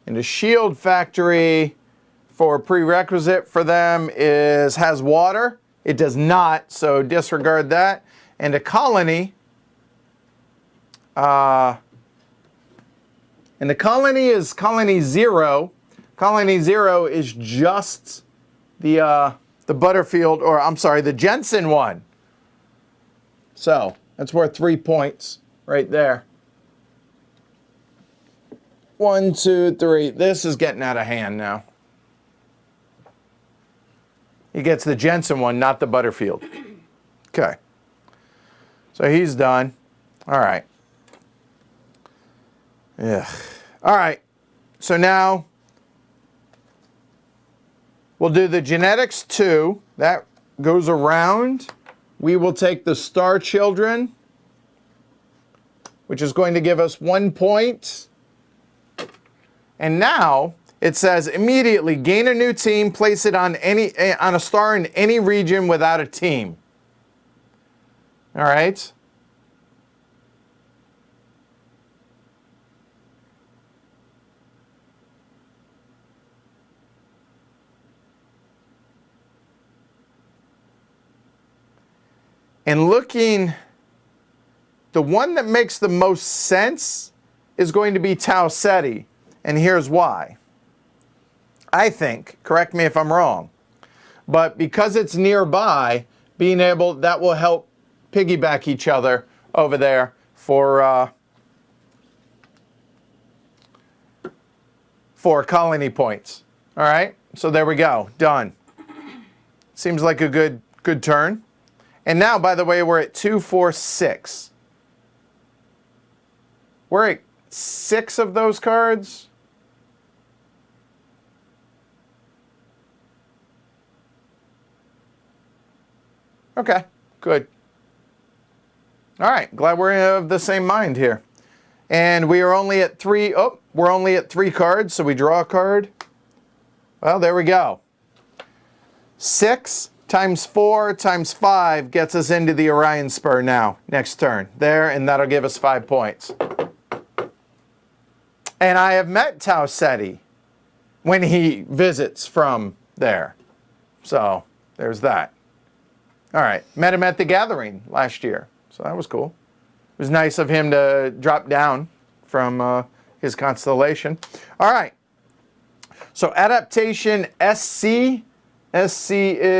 And the shield factory for prerequisite for them has water. It does not, so disregard that. And a colony. And the colony is colony 0. Colony 0 is just the Butterfield, or I'm sorry, the Jensen one. So that's worth 3 points right there. 1, 2, 3. This is getting out of hand now. He gets the Jensen one, not the Butterfield. Okay. So he's done. All right. Yeah. All right. So now we'll do the genetics 2. That goes around. We will take the Star Children, which is going to give us 1 point. And now it says immediately gain a new team, place it on a star in any region without a team. All right. And looking, the one that makes the most sense is going to be Tau Ceti. And here's why. I think, correct me if I'm wrong, but because it's nearby, that will help piggyback each other over there for colony points. All right, so there we go, done. Seems like a good turn. And now, by the way, we're at 2, 4, 6. We're at 6 of those cards. Okay, good. All right, glad we're of the same mind here. And we are only at 3. Oh, we're only at 3 cards, so we draw a card. Well, there we go. 6 times 4 times 5 gets us into the Orion Spur now, next turn. There, and that'll give us 5 points. And I have met Tau Ceti when he visits from there. So, there's that. All right, met him at the Gathering last year, so that was cool. It was nice of him to drop down from his constellation. All right, so adaptation SC. SC is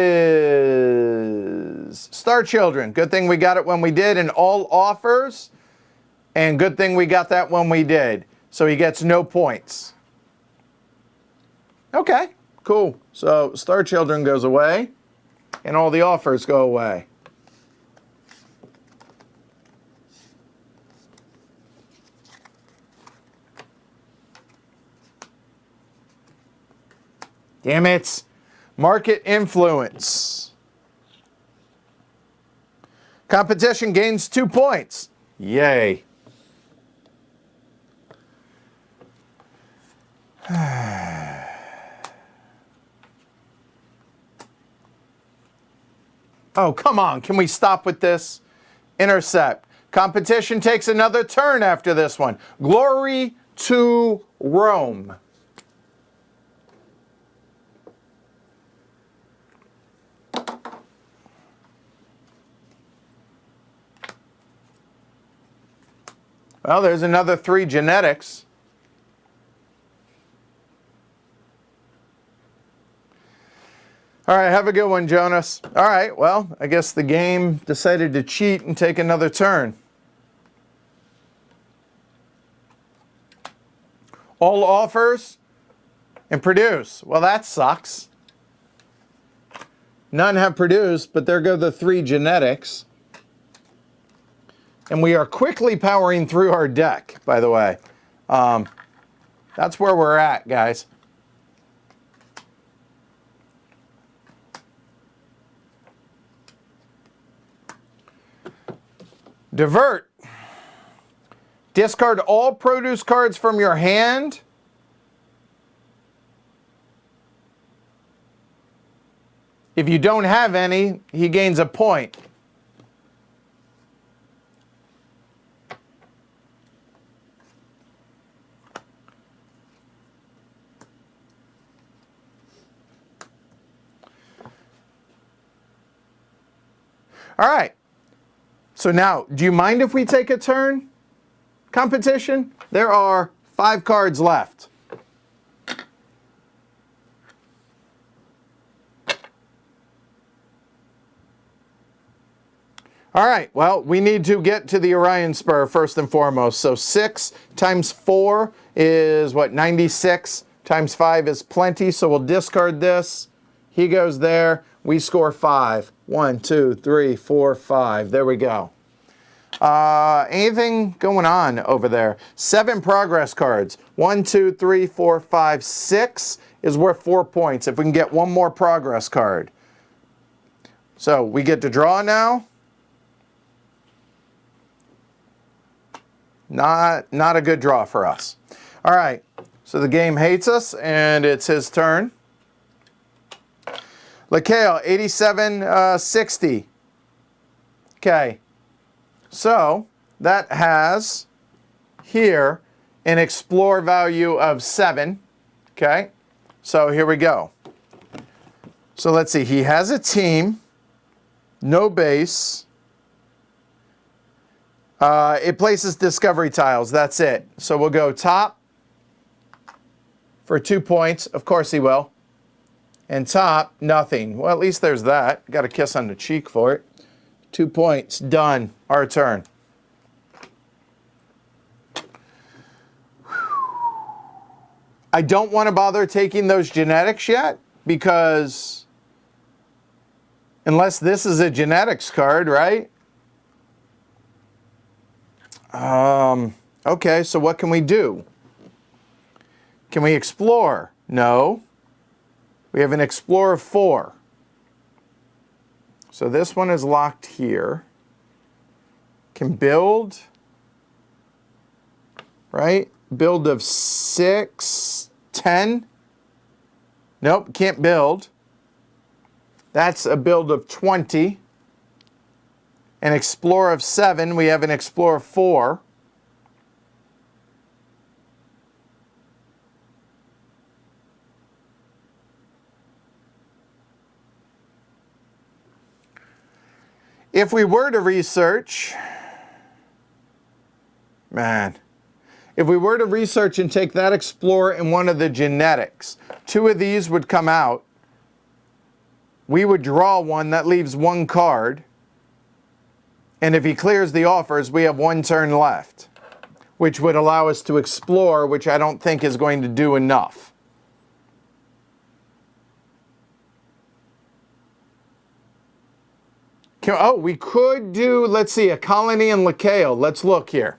Star Children. Good thing we got it when we did, and all offers, and good thing we got that when we did. So he gets no points. Okay, cool. So Star Children goes away, and all the offers go away. Damn it. Market influence. Competition gains 2 points. Yay. Oh, come on. Can we stop with this? Intercept. Competition takes another turn after this one. Glory to Rome. Well, there's another 3 genetics. All right, have a good one, Jonas. All right, well, I guess the game decided to cheat and take another turn. All offers and produce. Well, that sucks. None have produced, but there go the 3 genetics. And we are quickly powering through our deck, by the way. That's where we're at, guys. Divert. Discard all produce cards from your hand. If you don't have any, he gains a point. All right. So now, do you mind if we take a turn? Competition? There are 5 cards left. All right, well, we need to get to the Orion Spur first and foremost. So 6 times 4 is what, 96 times 5 is plenty. So we'll discard this. He goes there. We score 5. 1, 2, 3, 4, 5. There we go. Anything going on over there? 7 progress cards. 1, 2, 3, 4, 5, 6 is worth 4 points if we can get 1 more progress card. So we get to draw now. Not a good draw for us. All right, so the game hates us, and it's his turn. Lekale, 8760. Okay, so that has here an explore value of 7. Okay, so here we go. So let's see, he has a team, no base. It places discovery tiles, that's it. So we'll go top for 2 points. Of course he will. And top, nothing. Well, at least there's that. Got a kiss on the cheek for it. 2 points, done. Our turn. I don't want to bother taking those genetics yet because unless this is a genetics card, right? Okay, so what can we do? Can we explore? No. We have an Explorer 4. So this one is locked here. Can build, right? Build of 6, 10. Nope, can't build. That's a build of 20. An Explorer of 7. We have an Explorer 4. If we were to research, if we were to research and take that Explorer and one of the genetics, 2 of these would come out. We would draw one, that leaves 1 card. And if he clears the offers, we have 1 turn left, which would allow us to explore, which I don't think is going to do enough. We could do, let's see, a colony in Lakale. Let's look here.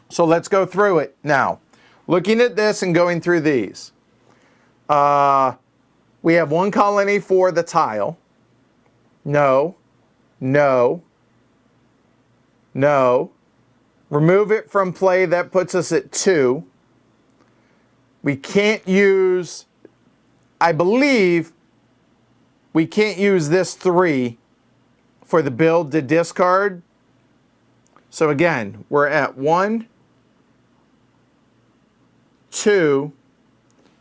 So let's go through it now. Looking at this and going through these. We have 1 colony for the tile. No. No. No. Remove it from play. That puts us at 2. We can't use, I believe, we can't use this 3 for the build to discard. So again, we're at 1, 2,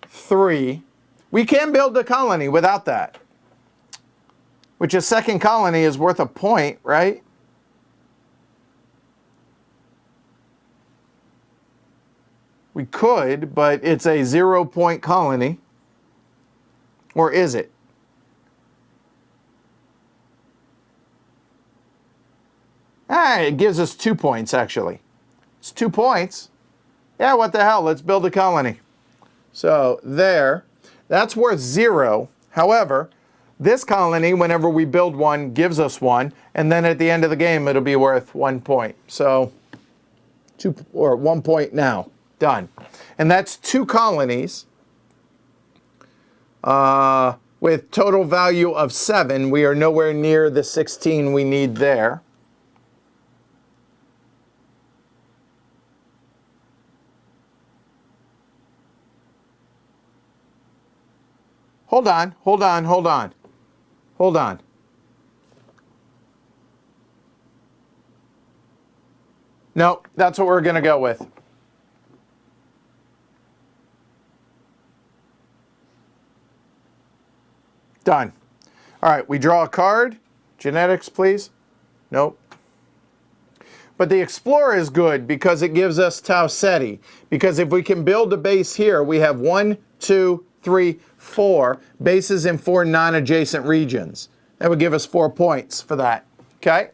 3. We can build a colony without that, which a second colony is worth a point, right? We could, but it's a 0-point colony. Or is it? It gives us 2 points, actually. It's 2 points. Yeah, what the hell? Let's build a colony. So there, that's worth 0. However, this colony, whenever we build one, gives us 1. And then at the end of the game, it'll be worth 1 point. So 1 point now. Done. And that's 2 colonies with total value of 7. We are nowhere near the 16 we need there. Hold on, hold on, hold on. Hold on. No, that's what we're going to go with. Done. All right, we draw a card. Genetics, please. Nope. But the Explorer is good because it gives us Tau Ceti. Because if we can build a base here, we have 1, 2, 3, 4 bases in 4 non-adjacent regions. That would give us 4 points for that. Okay?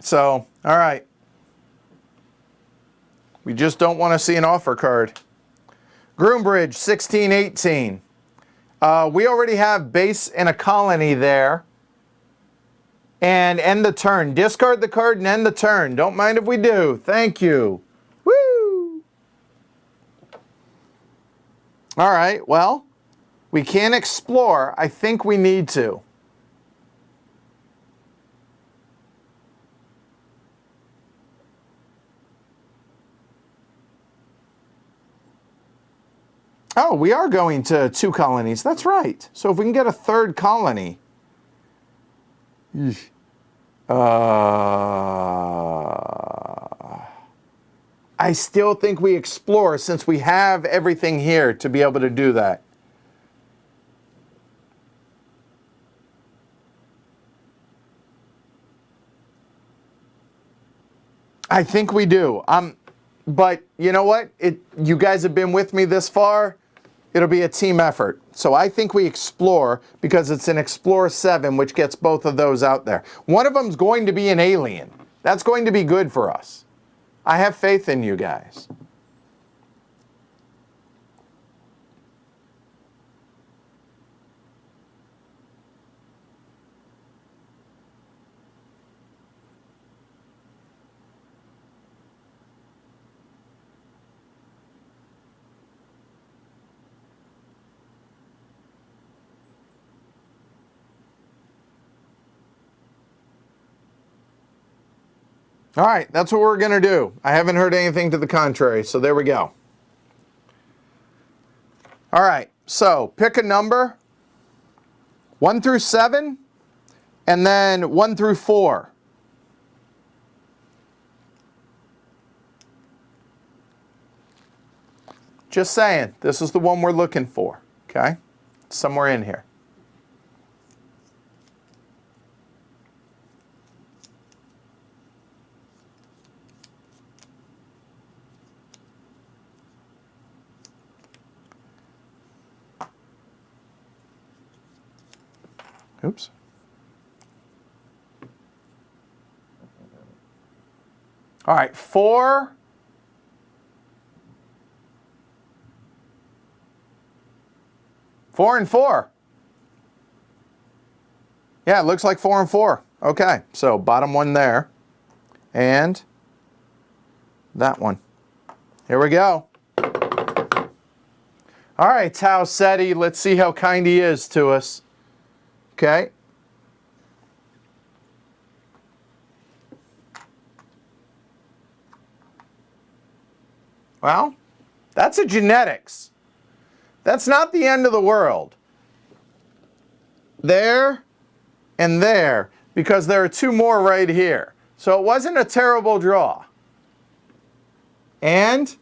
So, all right. We just don't want to see an offer card. Groombridge, 1618. We already have base and a colony there. And end the turn. Discard the card and end the turn. Don't mind if we do. Thank you. Woo! All right, well, we can explore. I think we need to. Oh, we are going to 2 colonies. That's right. So if we can get a 3rd colony. I still think we explore since we have everything here to be able to do that. I think we do. But you know what? You guys have been with me this far. It'll be a team effort. So I think we explore because it's an Explorer 7, which gets both of those out there. One of them's going to be an alien. That's going to be good for us. I have faith in you guys. All right, that's what we're going to do. I haven't heard anything to the contrary, so there we go. All right, so pick a number, 1 through 7, and then 1 through 4. Just saying, this is the one we're looking for, okay? Somewhere in here. Oops. All right, 4. 4 and 4. Yeah, it looks like 4 and 4. Okay, so bottom one there. And that one. Here we go. All right, Tau Ceti, let's see how kind he is to us. Okay. Well, that's a genetics. That's not the end of the world. There and there, because there are 2 more right here. So it wasn't a terrible draw. And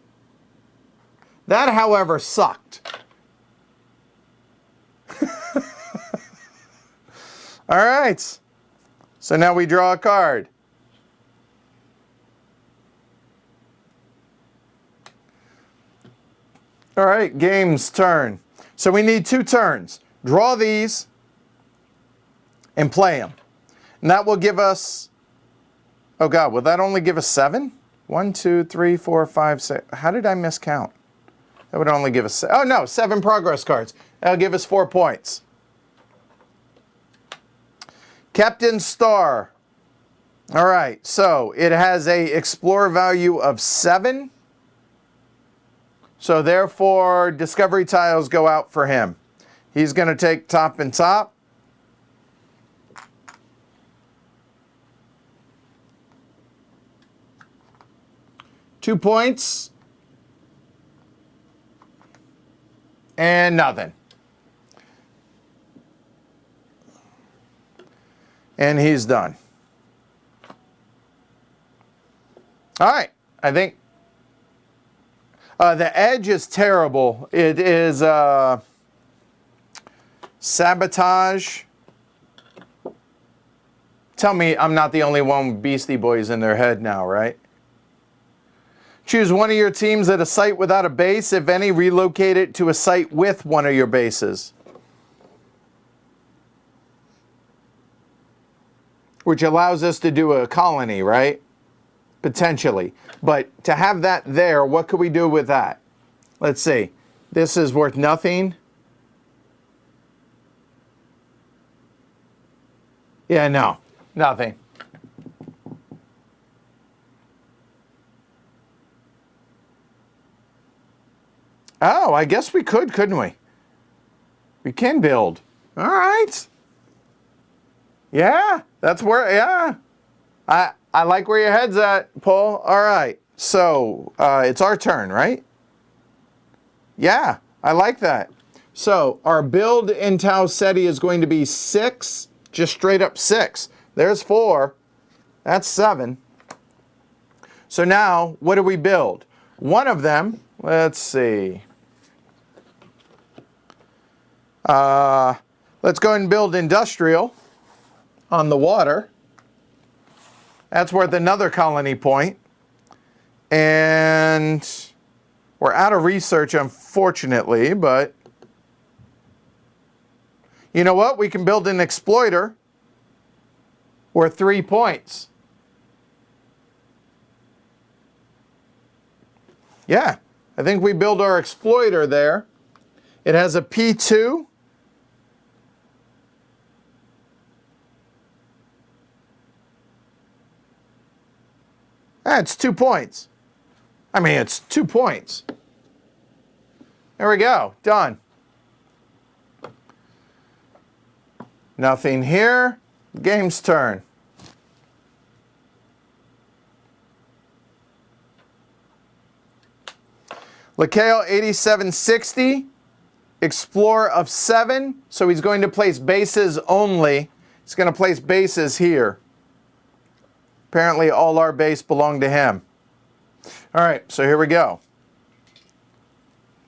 that, however, sucked. All right. So now we draw a card. All right, game's turn. So we need 2 turns. Draw these and play them. And that will give us, oh God, will that only give us 7? 1, 2, 3, 4, 5, 6. How did I miscount? That would only give us, oh no, 7 progress cards. That'll give us 4 points. Captain Star. All right, so it has a Explorer value of 7. So therefore, Discovery tiles go out for him. He's going to take top and top. Two points. And nothing. And he's done. All right, I think the edge is terrible. It is sabotage. Tell me I'm not the only one with Beastie Boys in their head now, right? Choose one of your teams at a site without a base. If any, relocate it to a site with one of your bases. Which allows us to do a colony, right? Potentially. But to have that there, what could we do with that? Let's see. This is worth nothing. Yeah, no. Nothing. Oh, I guess we could, couldn't we? We can build. All right. Yeah, that's where, yeah. I like where your head's at, Paul. All right. So, it's our turn, right? Yeah, I like that. So, our build in Tau Ceti is going to be 6, just straight up 6. There's 4. That's 7. So now, what do we build? One of them, let's see. Let's go ahead and build industrial on the water. That's worth another colony point. And we're out of research, unfortunately, but you know what? We can build an exploiter worth 3 points. Yeah, I think we build our exploiter there. It has a P2. It's 2 points. I mean, it's 2 points. There we go. Done. Nothing here. Game's turn. Mikhail 8760, Explorer of 7. So he's going to place bases only. He's going to place bases here. Apparently all our base belong to him. All right, so here we go.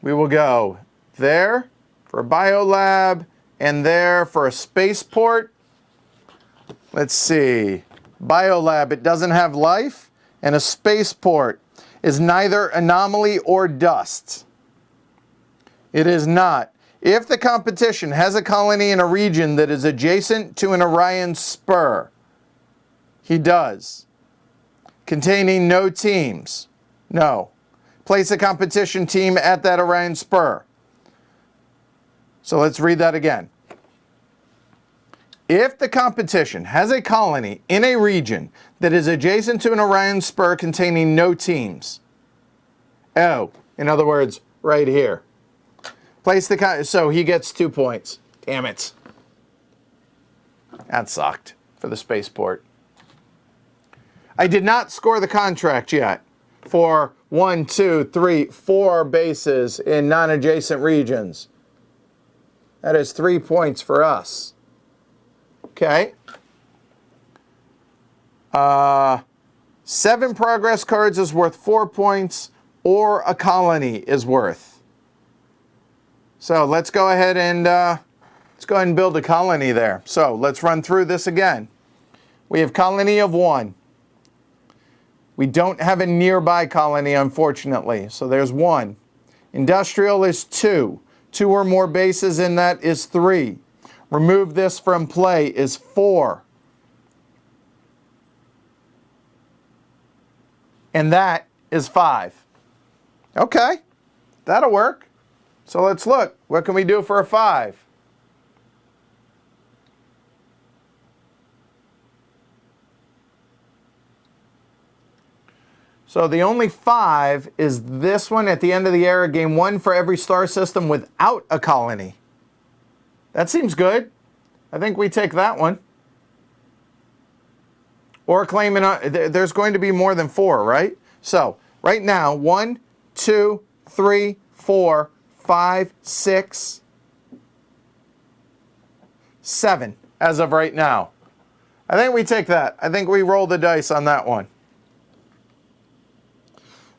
We will go there for a biolab and there for a spaceport. Let's see. Biolab, it doesn't have life, and a spaceport is neither anomaly or dust. It is not. If the competition has a colony in a region that is adjacent to an Orion spur, he does. Containing no teams. No. Place a competition team at that Orion spur. So let's read that again. If the competition has a colony in a region that is adjacent to an Orion spur containing no teams. Oh, in other words, right here. Place the so he gets 2 points. Damn it. That sucked for the spaceport. I did not score the contract yet for 1, 2, 3, 4 bases in non-adjacent regions. That is 3 points for us. Okay. 7 progress cards is worth 4 points, or a colony is worth. So let's go ahead and build a colony there. So let's run through this again. We have colony of 1. We don't have a nearby colony, unfortunately. So there's 1. Industrial is 2. 2 or more bases in that is 3. Remove this from play is 4. And that is 5. Okay, that'll work. So let's look. What can we do for a 5? So the only 5 is this one at the end of the era, game 1 for every star system without a colony. That seems good. I think we take that one. Or claiming, there's going to be more than 4, right? So right now, 1, 2, 3, 4, 5, 6, 7 as of right now. I think we take that. I think we roll the dice on that one.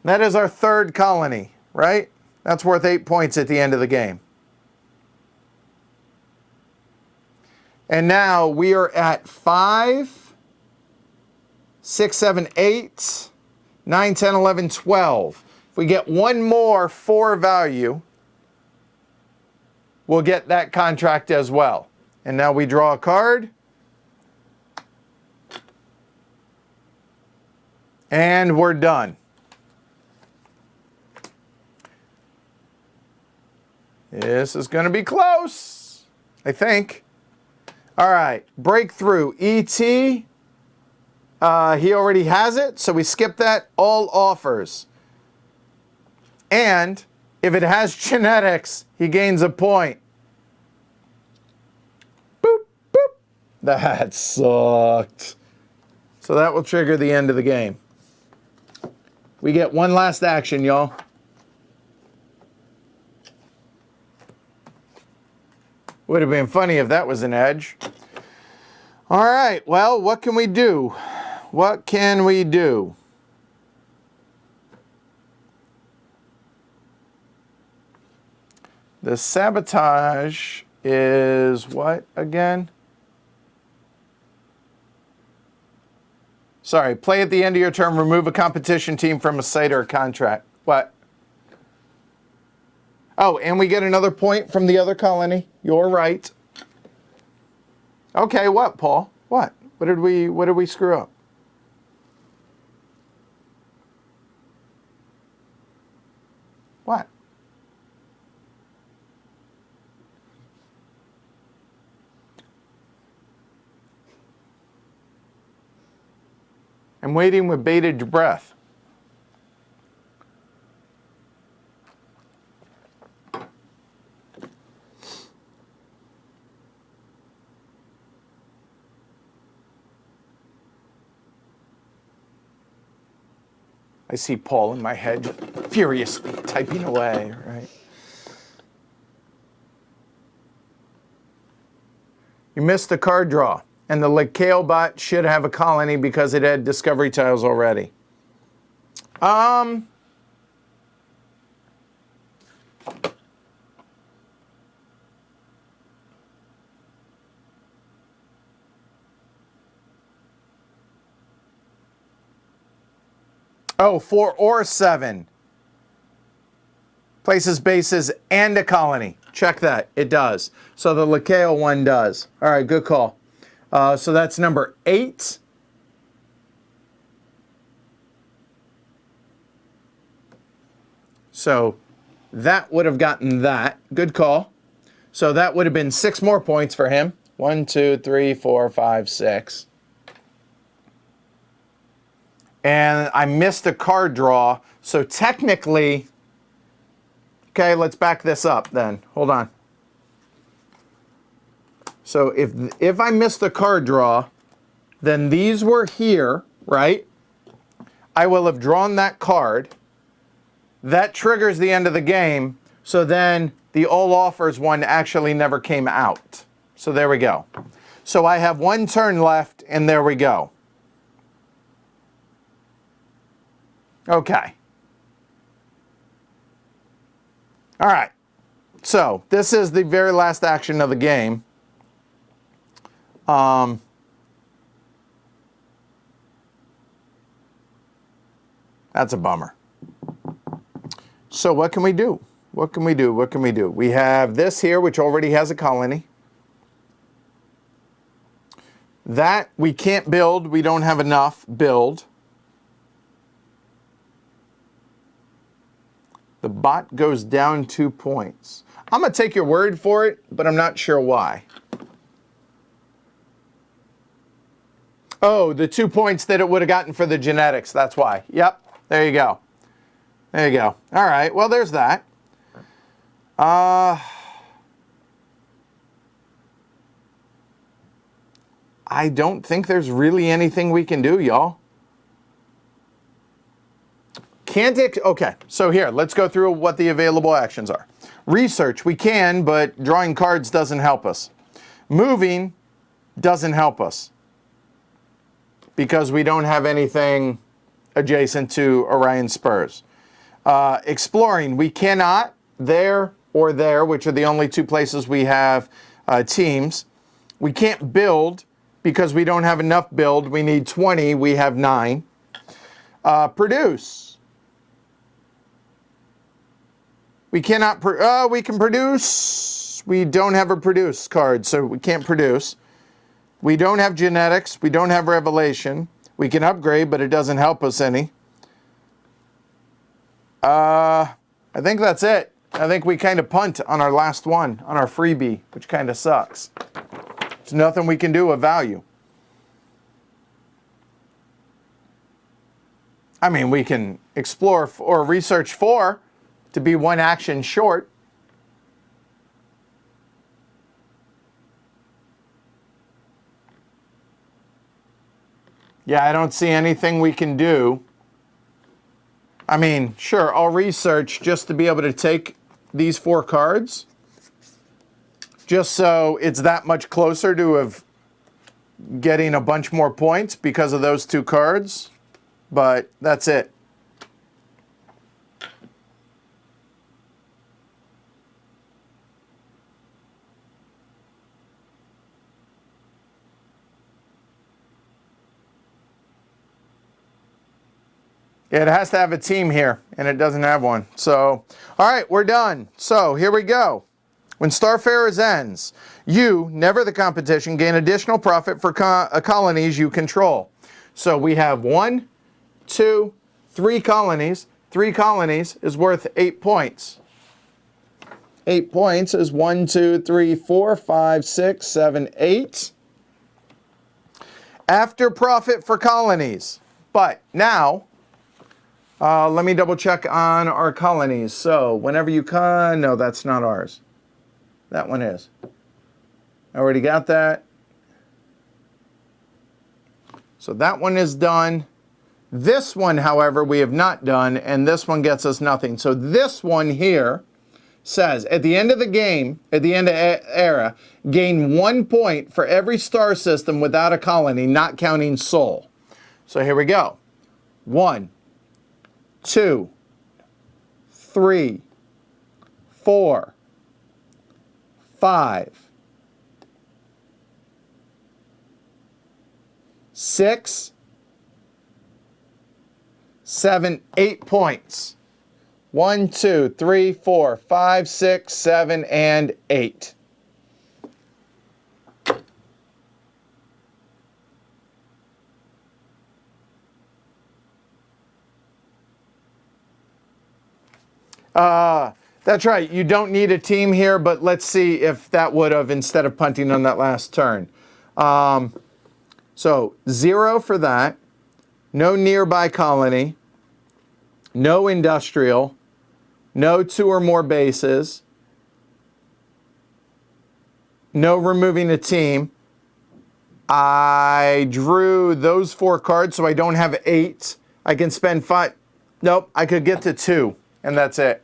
That is our 3rd colony, right? That's worth 8 points at the end of the game. And now we are at 5, 6, 7, 8, 9, 10, 11, 12. If we get one more 4 value, we'll get that contract as well. And now we draw a card. And we're done. This is going to be close, I think. All right, breakthrough. E.T. He already has it, so we skip that. All offers. And if it has genetics, he gains a point. Boop, boop. That sucked. So that will trigger the end of the game. We get one last action, y'all. Would have been funny if that was an edge. All right, well, what can we do? What can we do? The sabotage is what again? Sorry, play at the end of your turn, remove a competition team from a site or a contract. What? Oh, and we get another point from the other colony. You're right. Okay, what, Paul? What? What did we screw up? What? I'm waiting with bated breath. I see Paul in my head furiously typing away, right? You missed the card draw, and the Lekale bot should have a colony because it had discovery tiles already. Oh, 4 or 7. Places bases and a colony. Check that. It does. So the Lekale one does. All right, good call. So that's number 8. So that would have gotten that. Good call. So that would have been 6 more points for him. 1, 2, 3, 4, 5, 6. And I missed a card draw. So technically, okay, let's back this up then. Hold on. So if I missed the card draw, then these were here, right? I will have drawn that card. That triggers the end of the game. So then the all offers one actually never came out. So there we go. So I have 1 turn left, and there we go. Okay. All right. So this is the very last action of the game. That's a bummer. So what can we do? What can we do? What can we do? We have this here, which already has a colony. That we can't build. We don't have enough build. The bot goes down 2 points. I'm going to take your word for it, but I'm not sure why. Oh, the 2 points that it would have gotten for the genetics. That's why. Yep. There you go. There you go. All right. Well, there's that. I don't think there's really anything we can do, y'all. Okay, so here, let's go through what the available actions are. Research, we can, but drawing cards doesn't help us. Moving doesn't help us because we don't have anything adjacent to Orion Spurs. Exploring, we cannot, there or there, which are the only 2 places we have teams. We can't build because we don't have enough build. We need 20, we have 9. Produce. We cannot, we can produce. We don't have a produce card, so we can't produce. We don't have genetics. We don't have revelation. We can upgrade, but it doesn't help us any. I think that's it. I think we kind of punt on our last one, on our freebie, which kind of sucks. There's nothing we can do of value. I mean, we can explore or research 4 to be 1 action short. Yeah, I don't see anything we can do. I mean, sure, I'll research just to be able to take these 4 cards. Just so it's that much closer to getting a bunch more points because of those 2 cards. But that's it. It has to have a team here, and it doesn't have one. So, all right, we're done. So, here we go. When Starfarers ends, you, never the competition, gain additional profit for colonies you control. So, we have 1, 2, 3 colonies. 3 colonies is worth 8 points. 8 points is 1, 2, 3, 4, 5, 6, 7, 8. After profit for colonies. But now, let me double check on our colonies. So whenever you no, that's not ours. That one is. I already got that. So that one is done. This one, however, we have not done, and this one gets us nothing. So this one here says, at the end of the game, at the end of Era, gain 1 point for every star system without a colony, not counting Sol. So here we go. 1, 2, 3, 4, 5, 6, 7, 8 points. 1, 2, 3, 4, 5, 6, 7, and 8. That's right. You don't need a team here, but let's see if that would have instead of punting on that last turn. So 0 for that. No nearby colony. No industrial. No 2 or more bases. No removing a team. I drew those 4 cards, so I don't have 8. I can spend 5. Nope, I could get to 2, and that's it.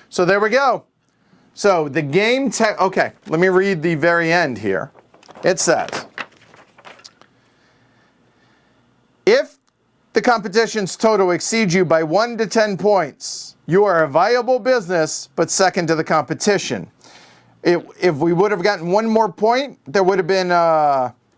So there we go. So the game, okay, let me read the very end here. It says, if the competition's total exceeds you by 1 to 10 points, you are a viable business, but second to the competition. If we would have gotten 1 more point, there would have been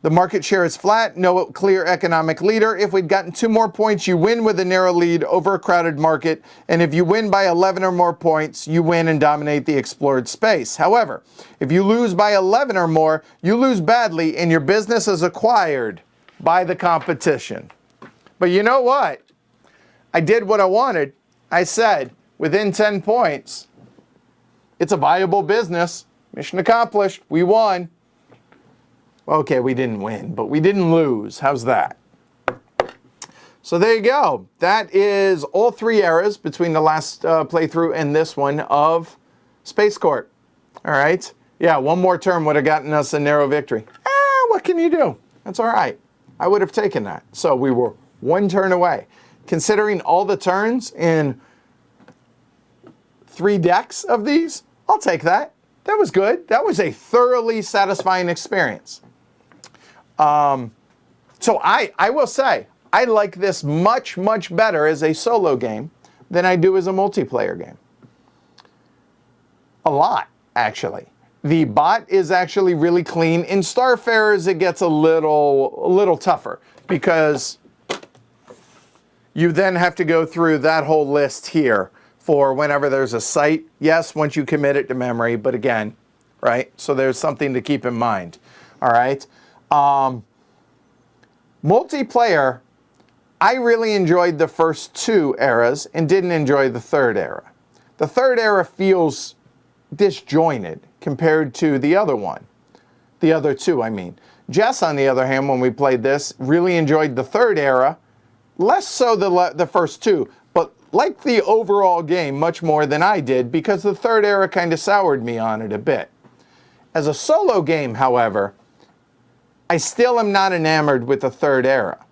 the market share is flat, no clear economic leader. If we'd gotten 2 more points, you win with a narrow lead over a crowded market. And if you win by 11 or more points, you win and dominate the explored space. However, if you lose by 11 or more, you lose badly and your business is acquired by the competition. But you know what? I did what I wanted. I said, within 10 points, it's a viable business. Mission accomplished. We won. Okay, we didn't win, but we didn't lose. How's that? So there you go. That is all 3 eras between the last playthrough and this one of SpaceCorp. All right? Yeah, 1 more turn would have gotten us a narrow victory. What can you do? That's all right. I would have taken that. So we were 1 turn away. Considering all the turns in 3 decks of these, I'll take that. That was good. That was a thoroughly satisfying experience. So I will say, I like this much, much better as a solo game than I do as a multiplayer game. A lot, actually. The bot is actually really clean. In Starfarers, it gets a little tougher because you then have to go through that whole list here for whenever there's a site. Yes, once you commit it to memory, but again, right? So there's something to keep in mind. All right. Multiplayer, I really enjoyed the first 2 eras and didn't enjoy the 3rd era. The 3rd era feels disjointed compared to the other one. The other 2, I mean. Jess, on the other hand, when we played this, really enjoyed the 3rd era, less so the first 2, but liked the overall game much more than I did because the 3rd era kind of soured me on it a bit. As a solo game, however, I still am not enamored with the 3rd era,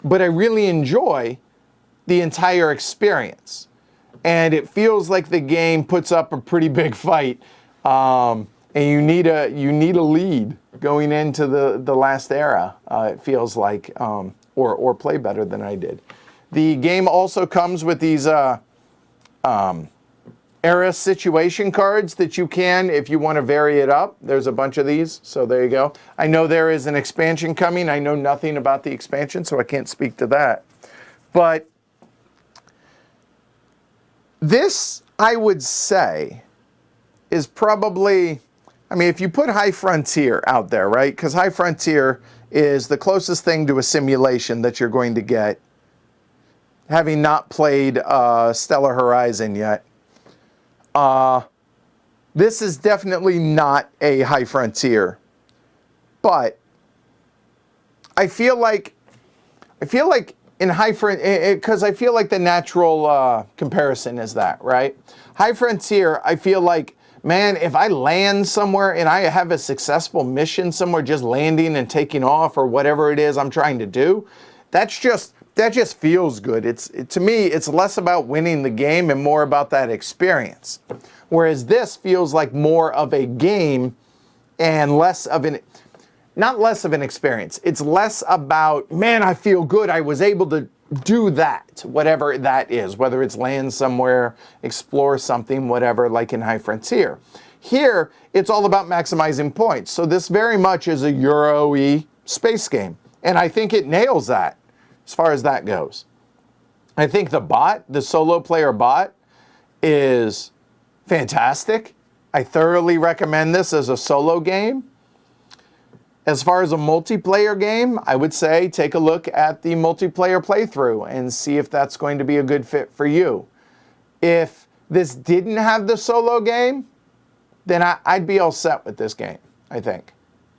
but I really enjoy the entire experience. And it feels like the game puts up a pretty big fight, and you need a lead going into the last era. It feels like, or play better than I did. The game also comes with these era situation cards that you can, if you want to vary it up. There's a bunch of these, so there you go. I know there is an expansion coming. I know nothing about the expansion, so I can't speak to that. But this, I would say, is probably, I mean, if you put High Frontier out there, right? Because High Frontier is the closest thing to a simulation that you're going to get, having not played Stellar Horizon yet. This is definitely not a High Frontier, but I feel like in High Frontier, because I feel like the natural comparison is that, right? High Frontier, I feel like, man, if I land somewhere and I have a successful mission somewhere, just landing and taking off or whatever it is I'm trying to do, that's just that just feels good. To me, it's less about winning the game and more about that experience. Whereas this feels like more of a game and less of an, not less of an experience. It's less about, man, I feel good. I was able to do that, whatever that is, whether it's land somewhere, explore something, whatever, like in High Frontier. Here, it's all about maximizing points. So this very much is a Euro-y space game. And I think it nails that as far as that goes. I think the bot, the solo player bot, is fantastic. I thoroughly recommend this as a solo game. As far as a multiplayer game, I would say take a look at the multiplayer playthrough and see if that's going to be a good fit for you. If this didn't have the solo game, then I'd be all set with this game, I think.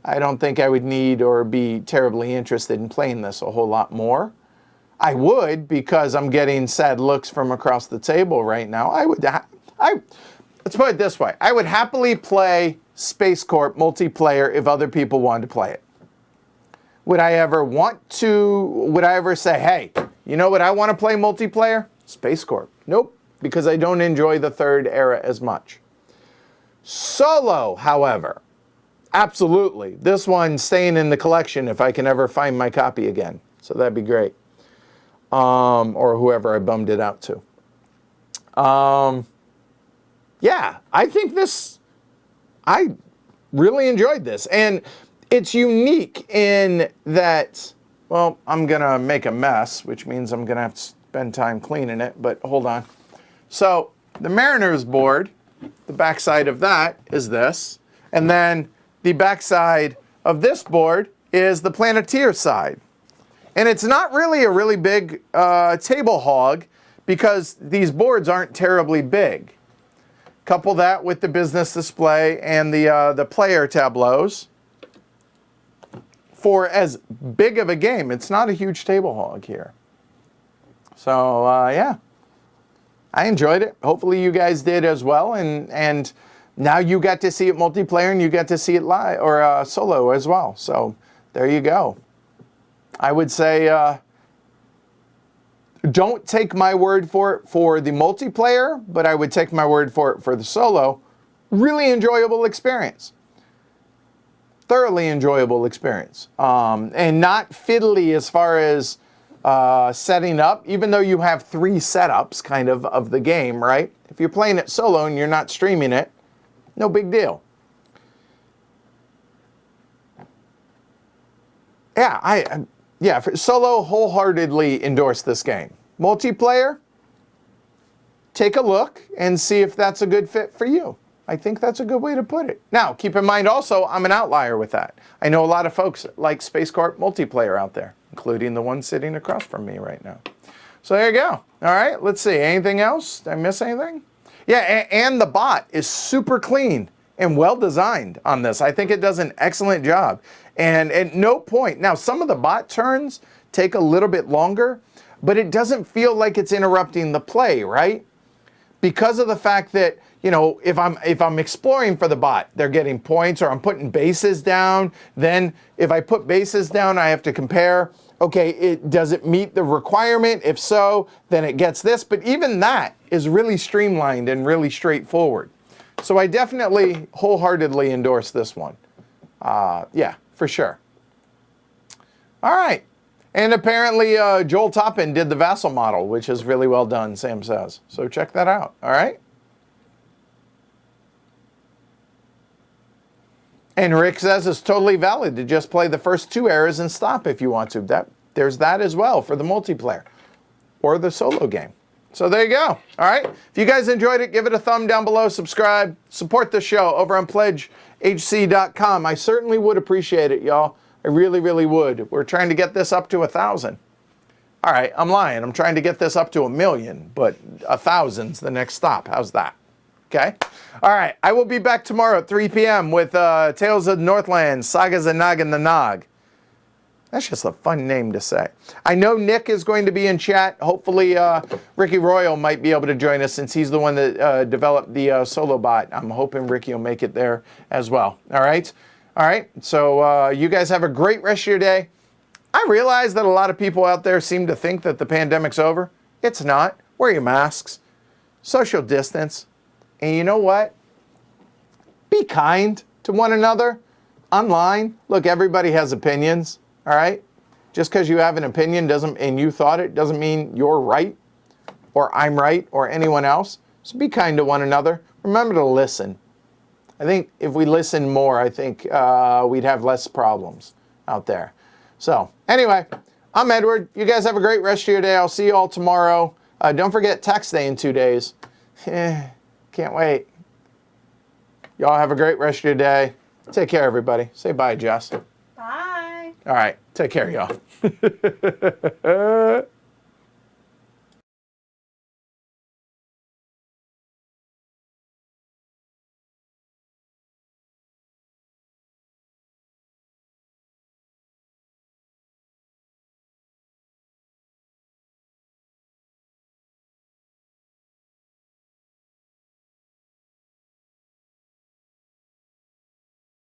I don't think I would need or be terribly interested in playing this a whole lot more. I would, because I'm getting sad looks from across the table right now. Let's put it this way. I would happily play SpaceCorp multiplayer if other people wanted to play it. Would I ever say, hey, you know what I want to play multiplayer? SpaceCorp. Nope, because I don't enjoy the third era as much. Solo, however, absolutely. This one's staying in the collection if I can ever find my copy again. So that'd be great. Or whoever I bummed it out to. Yeah, I think I really enjoyed this. And it's unique in that, well, I'm going to make a mess, which means I'm going to have to spend time cleaning it, but hold on. So the Mariners board, the backside of that is this. And then the backside of this board is the Planeteer side. And it's not really a really big table hog because these boards aren't terribly big. Couple that with the business display and the player tableaus. For as big of a game, it's not a huge table hog here. So yeah, I enjoyed it. Hopefully you guys did as well. And now you got to see it multiplayer and you got to see it live or solo as well. So there you go. I would say don't take my word for it for the multiplayer, but I would take my word for it for the solo. Really enjoyable experience. Thoroughly enjoyable experience. And not fiddly as far as setting up, even though you have 3 setups kind of the game, right? If you're playing it solo and you're not streaming it, no big deal. Yeah, for solo, wholeheartedly endorse this game. Multiplayer, take a look and see if that's a good fit for you. I think that's a good way to put it. Now, keep in mind also, I'm an outlier with that. I know a lot of folks like SpaceCorp multiplayer out there, including the one sitting across from me right now. So there you go. All right, let's see. Anything else? Did I miss anything? Yeah, and the bot is super clean and well designed on this. I think it does an excellent job. And at no point, now some of the bot turns take a little bit longer, but it doesn't feel like it's interrupting the play, right? Because of the fact that, you know, if I'm exploring for the bot, they're getting points, or I'm putting bases down. Then if I put bases down, I have to compare, okay, does it meet the requirement? If so, then it gets this. But even that is really streamlined and really straightforward. So I definitely wholeheartedly endorse this one. Yeah, for sure. All right. And apparently Joel Toppin did the Vassal model, which is really well done, Sam says. So check that out. All right. And Rick says it's totally valid to just play the first 2 eras and stop if you want to. There's that as well for the multiplayer or the solo game. So there you go. All right. If you guys enjoyed it, give it a thumb down below, subscribe, support the show over on pledgehc.com. I certainly would appreciate it, y'all. I really, really would. We're trying to get this up to 1,000. All right, I'm lying. I'm trying to get this up to 1 million, but 1,000's the next stop. How's that? Okay. All right. I will be back tomorrow at 3 p.m. with Tales of the Northland, Sagas of Nog and the Nog. That's just a fun name to say. I know Nick is going to be in chat. Hopefully, Ricky Royal might be able to join us since he's the one that developed the solo bot. I'm hoping Ricky will make it there as well. All right. All right. So you guys have a great rest of your day. I realize that a lot of people out there seem to think that the pandemic's over. It's not. Wear your masks, social distance, and you know what? Be kind to one another online. Look, everybody has opinions, all right? Just because you have an opinion and you thought it doesn't mean you're right or I'm right or anyone else. So be kind to one another. Remember to listen. I think if we listen more, I think we'd have less problems out there. So anyway, I'm Edward. You guys have a great rest of your day. I'll see you all tomorrow. Don't forget tax day in 2 days. Can't wait. Y'all have a great rest of your day. Take care, everybody. Say bye, Jess. Bye. All right. Take care, y'all.